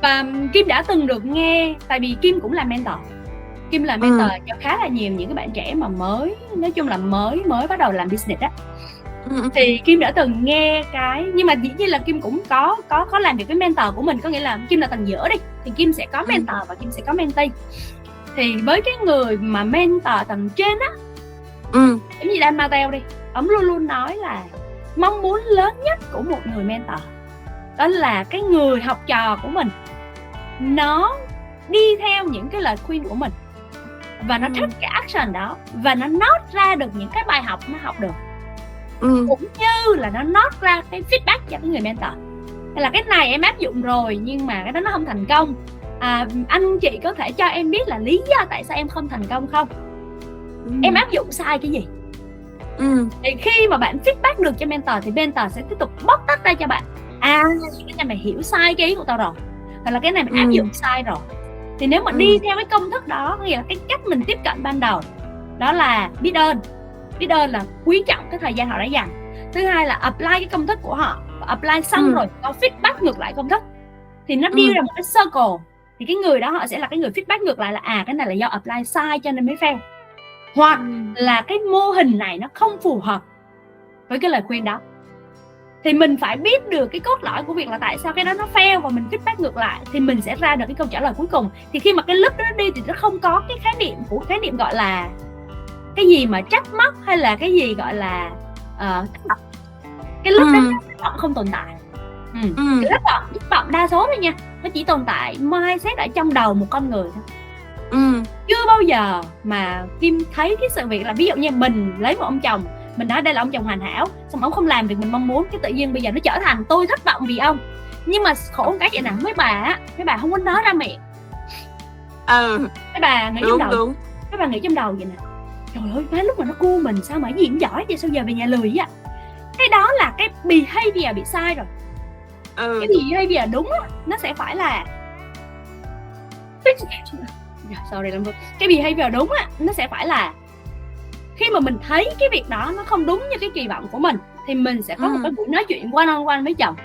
Và Kim đã từng được nghe, tại vì Kim cũng là mentor. Kim là mentor cho khá là nhiều những cái bạn trẻ mà mới, nói chung là mới bắt đầu làm business á. Thì Kim đã từng nghe cái, nhưng mà dĩ nhiên là Kim cũng có làm việc với mentor của mình, có nghĩa là Kim là tầng giữa đi, thì Kim sẽ có mentor và Kim sẽ có mentee. Thì với cái người mà mentor tầng trên á, giống như Dan Mateo đi, ông luôn luôn nói là mong muốn lớn nhất của một người mentor đó là cái người học trò của mình nó đi theo những cái lời khuyên của mình và nó take cái action đó, và nó note ra được những cái bài học nó học được, cũng như là nó note ra cái feedback cho cái người mentor. Hay là cái này em áp dụng rồi nhưng mà cái đó nó không thành công, anh chị có thể cho em biết là lý do tại sao em không thành công không? Em áp dụng sai cái gì? Thì khi mà bạn feedback được cho mentor thì mentor sẽ tiếp tục bóc tách ra cho bạn, cái này mày hiểu sai cái ý của tao rồi, hoặc là cái này mày áp dụng sai rồi. Thì nếu mà đi theo cái công thức đó, nghĩa là cái cách mình tiếp cận ban đầu, đó là biết ơn là quý trọng cái thời gian họ đã dành. Thứ hai là apply cái công thức của họ, apply xong rồi có feedback ngược lại công thức, thì nó đi ra một cái circle. Thì cái người đó họ sẽ là cái người feedback ngược lại là cái này là do apply sai cho nên mới fail, hoặc là cái mô hình này nó không phù hợp với cái lời khuyên đó. Thì mình phải biết được cái cốt lõi của việc là tại sao cái đó nó fail, và mình feedback ngược lại thì mình sẽ ra được cái câu trả lời cuối cùng. Thì khi mà cái loop đó nó đi thì nó không có cái khái niệm gọi là cái gì mà trách móc, hay là cái gì gọi là cái loop đó nó không tồn tại. Cái thất vọng đa số thôi nha, nó chỉ tồn tại mindset ở trong đầu một con người thôi. Chưa bao giờ mà Kim thấy cái sự việc là ví dụ như mình lấy một ông chồng, mình nói đây là ông chồng hoàn hảo, xong ông không làm việc mình mong muốn, cái tự nhiên bây giờ nó trở thành tôi thất vọng vì ông. Nhưng mà khổ cái vậy nè, mấy bà không có nói ra miệng. Mấy bà nghĩ trong đầu, mấy bà nghĩ trong đầu vậy nè, trời ơi mấy lúc mà nó cua mình sao mà cái gì cũng giỏi vậy, sao giờ về nhà lười vậy. Cái đó là cái behavior bị sai rồi. Cái behavior đúng á, nó sẽ phải là cái behavior đúng á, nó sẽ phải là khi mà mình thấy cái việc đó nó không đúng như cái kỳ vọng của mình thì mình sẽ có một cái buổi nói chuyện one on one với chồng.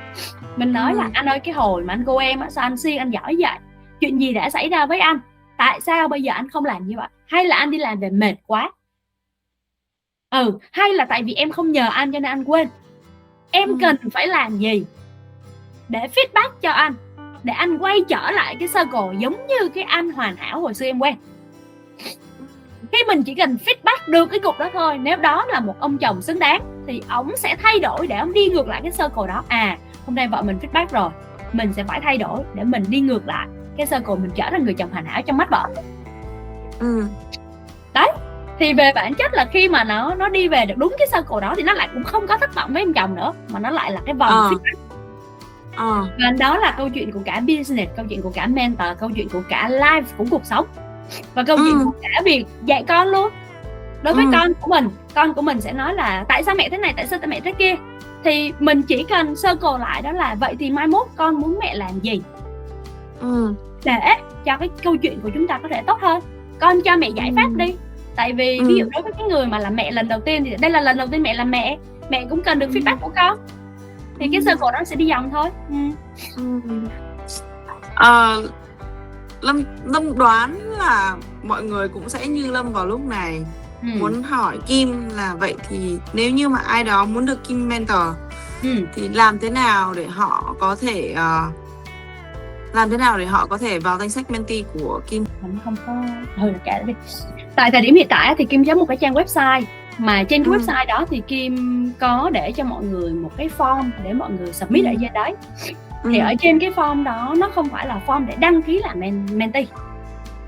Mình nói là anh ơi, cái hồi mà anh cô em á, sao anh siêng anh giỏi vậy, chuyện gì đã xảy ra với anh, tại sao bây giờ anh không làm như vậy, hay là anh đi làm về mệt quá, hay là tại vì em không nhờ anh cho nên anh quên. Em cần phải làm gì để feedback cho anh, để anh quay trở lại cái circle giống như cái anh hoàn hảo hồi xưa em quen. Khi mình chỉ cần feedback được cái cục đó thôi, nếu đó là một ông chồng xứng đáng thì ổng sẽ thay đổi để ổng đi ngược lại cái circle đó. Hôm nay vợ mình feedback rồi, mình sẽ phải thay đổi để mình đi ngược lại cái circle, mình trở thành người chồng hoàn hảo trong mắt vợ. Đấy, thì về bản chất là khi mà nó đi về được đúng cái circle đó thì nó lại cũng không có thất vọng với ông chồng nữa, mà nó lại là cái vòng feedback. Và đó là câu chuyện của cả business, câu chuyện của cả mentor, câu chuyện của cả life, của cuộc sống, và câu chuyện của cả việc dạy con luôn. Đối với con của mình sẽ nói là tại sao mẹ thế này, tại sao mẹ thế kia, thì mình chỉ cần circle lại đó là vậy thì mai mốt con muốn mẹ làm gì để cho cái câu chuyện của chúng ta có thể tốt hơn. Con cho mẹ giải pháp đi. Tại vì ví dụ đối với cái người mà làm mẹ lần đầu tiên thì đây là lần đầu tiên mẹ làm mẹ cũng cần được feedback của con, thì cái circle đó sẽ đi vòng thôi. Lâm đoán là mọi người cũng sẽ như Lâm vào lúc này, muốn hỏi Kim là vậy thì nếu như mà ai đó muốn được Kim mentor thì làm thế nào để họ có thể vào danh sách mentee của Kim? Không có kể đi. Tại thời điểm hiện tại thì Kim có một cái trang website, mà trên cái website đó thì Kim có để cho mọi người một cái form để mọi người submit ở trên đấy. Thì ở trên cái form đó nó không phải là form để đăng ký làm mentee,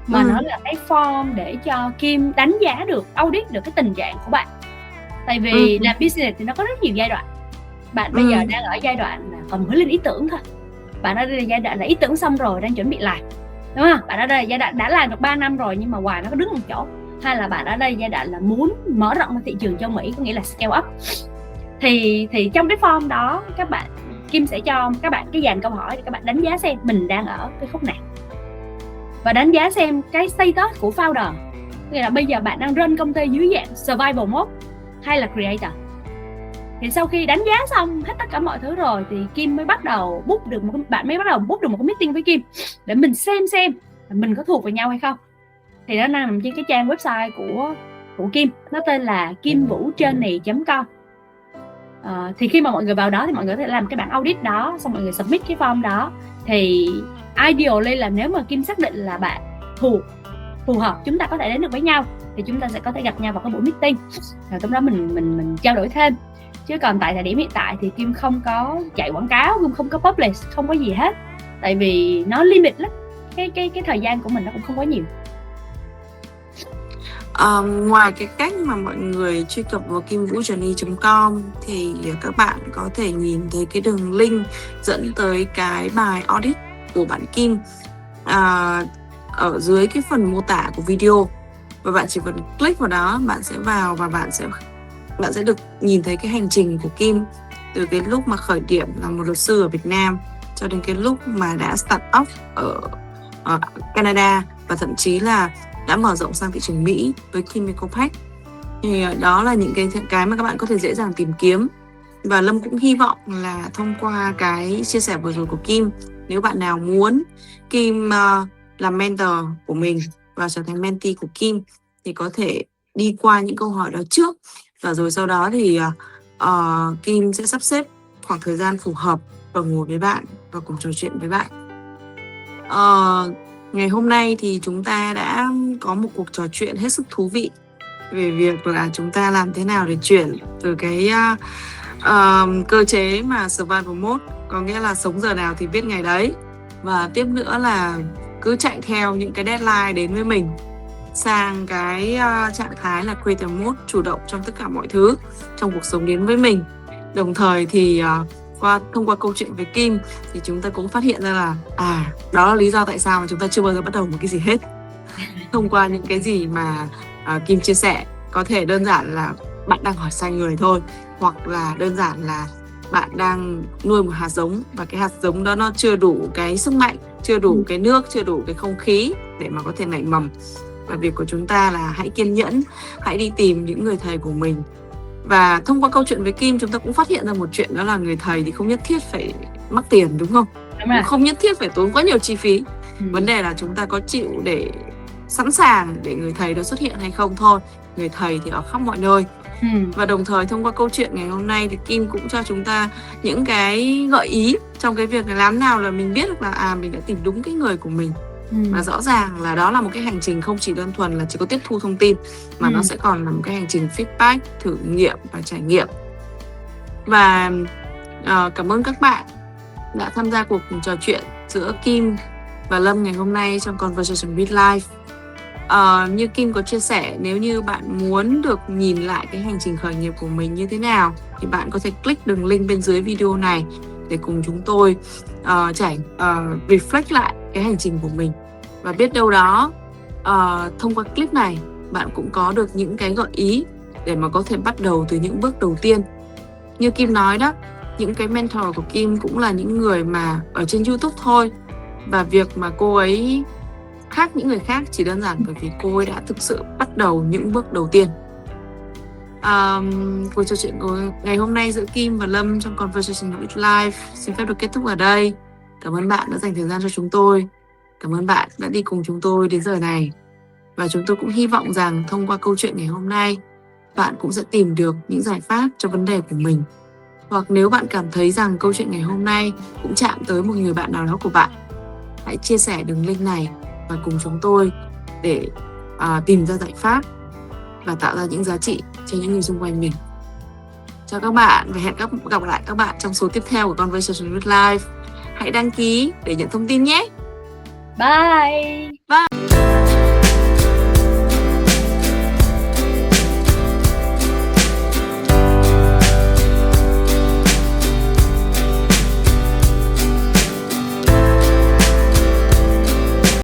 mà nó là cái form để cho Kim đánh giá được, audit được cái tình trạng của bạn. Tại vì làm business thì nó có rất nhiều giai đoạn. Bạn bây giờ đang ở giai đoạn là còn mới lên ý tưởng thôi, bạn ở đây là giai đoạn là ý tưởng xong rồi đang chuẩn bị làm, đúng không? Bạn ở đây là giai đoạn đã làm được 3 năm rồi nhưng mà hoài nó có đứng một chỗ. Hay là bạn ở đây giai đoạn là muốn mở rộng ra thị trường châu Mỹ, có nghĩa là scale up. Thì trong cái form đó Kim sẽ cho các bạn cái dàn câu hỏi để các bạn đánh giá xem mình đang ở cái khúc nào, và đánh giá xem cái status của founder, nghĩa là bây giờ bạn đang run công ty dưới dạng survival mode hay là creator. Thì sau khi đánh giá xong hết tất cả mọi thứ rồi thì Kim mới bắt đầu book được một cái meeting với Kim để mình xem mình có thuộc về nhau hay không. Thì nó nằm trên cái trang website của Kim, nó tên là kimvujourney.com. Thì khi mà mọi người vào đó thì mọi người có thể làm cái bản audit đó, xong mọi người submit cái form đó. Thì ideally là nếu mà Kim xác định là bạn phù hợp, chúng ta có thể đến được với nhau, thì chúng ta sẽ có thể gặp nhau vào cái buổi meeting, rồi lúc đó mình trao đổi thêm. Chứ còn tại thời điểm hiện tại thì Kim không có chạy quảng cáo, Kim không có publish, không có gì hết, tại vì nó limit lắm, cái thời gian của mình nó cũng không có nhiều. Ngoài cái cách mà mọi người truy cập vào kimvujourney.com thì các bạn có thể nhìn thấy cái đường link dẫn tới cái bài audit của bạn Kim ở dưới cái phần mô tả của video, và bạn chỉ cần click vào đó, bạn sẽ vào và bạn sẽ được nhìn thấy cái hành trình của Kim từ cái lúc mà khởi điểm là một luật sư ở Việt Nam cho đến cái lúc mà đã start up ở Canada, và thậm chí là đã mở rộng sang thị trường Mỹ với Kim EcoPack. Thì đó là những cái mà các bạn có thể dễ dàng tìm kiếm. Và Lâm cũng hy vọng là thông qua cái chia sẻ vừa rồi của Kim, nếu bạn nào muốn Kim làm mentor của mình và trở thành mentee của Kim thì có thể đi qua những câu hỏi đó trước, và rồi sau đó thì Kim sẽ sắp xếp khoảng thời gian phù hợp và ngồi với bạn và cùng trò chuyện với bạn. Ngày hôm nay thì chúng ta đã có một cuộc trò chuyện hết sức thú vị về việc là chúng ta làm thế nào để chuyển từ cái cơ chế mà survival mode, có nghĩa là sống giờ nào thì viết ngày đấy, và tiếp nữa là cứ chạy theo những cái deadline đến với mình, sang cái trạng thái là creator mode, chủ động trong tất cả mọi thứ trong cuộc sống đến với mình. Đồng thời thì thông qua câu chuyện với Kim thì chúng ta cũng phát hiện ra là đó là lý do tại sao mà chúng ta chưa bao giờ bắt đầu một cái gì hết. Thông qua những cái gì mà Kim chia sẻ, có thể đơn giản là bạn đang hỏi sai người thôi, hoặc là đơn giản là bạn đang nuôi một hạt giống và cái hạt giống đó nó chưa đủ cái sức mạnh, chưa đủ cái nước, chưa đủ cái không khí để mà có thể nảy mầm. Và việc của chúng ta là hãy kiên nhẫn, hãy đi tìm những người thầy của mình. Và thông qua câu chuyện với Kim, chúng ta cũng phát hiện ra một chuyện, đó là người thầy thì không nhất thiết phải mắc tiền, đúng không? Cũng không nhất thiết phải tốn quá nhiều chi phí. Vấn đề là chúng ta có chịu để sẵn sàng để người thầy đó xuất hiện hay không thôi. Người thầy thì ở khắp mọi nơi. Và đồng thời thông qua câu chuyện ngày hôm nay thì Kim cũng cho chúng ta những cái gợi ý trong cái việc là làm nào là mình biết được là mình đã tìm đúng cái người của mình. Và rõ ràng là đó là một cái hành trình không chỉ đơn thuần là chỉ có tiếp thu thông tin, mà nó sẽ còn là một cái hành trình feedback, thử nghiệm và trải nghiệm. Và cảm ơn các bạn đã tham gia cuộc trò chuyện giữa Kim và Lâm ngày hôm nay trong Conversation with Life. Như Kim có chia sẻ, nếu như bạn muốn được nhìn lại cái hành trình khởi nghiệp của mình như thế nào thì bạn có thể click đường link bên dưới video này để cùng chúng tôi reflect lại cái hành trình của mình. Và biết đâu đó thông qua clip này bạn cũng có được những cái gợi ý để mà có thể bắt đầu từ những bước đầu tiên. Như Kim nói đó, những cái mentor của Kim cũng là những người mà ở trên YouTube thôi, và việc mà cô ấy khác những người khác chỉ đơn giản bởi vì cô ấy đã thực sự bắt đầu những bước đầu tiên. Cuộc trò chuyện của ngày hôm nay giữa Kim và Lâm trong Conversation with Life xin phép được kết thúc ở đây. Cảm ơn bạn đã dành thời gian cho chúng tôi. Cảm ơn bạn đã đi cùng chúng tôi đến giờ này. Và chúng tôi cũng hy vọng rằng thông qua câu chuyện ngày hôm nay, bạn cũng sẽ tìm được những giải pháp cho vấn đề của mình. Hoặc nếu bạn cảm thấy rằng câu chuyện ngày hôm nay cũng chạm tới một người bạn nào đó của bạn, hãy chia sẻ đường link này và cùng chúng tôi để tìm ra giải pháp và tạo ra những giá trị cho những người xung quanh mình. Chào các bạn và hẹn gặp lại các bạn trong số tiếp theo của Conversation with Life. Hãy đăng ký để nhận thông tin nhé. Bye.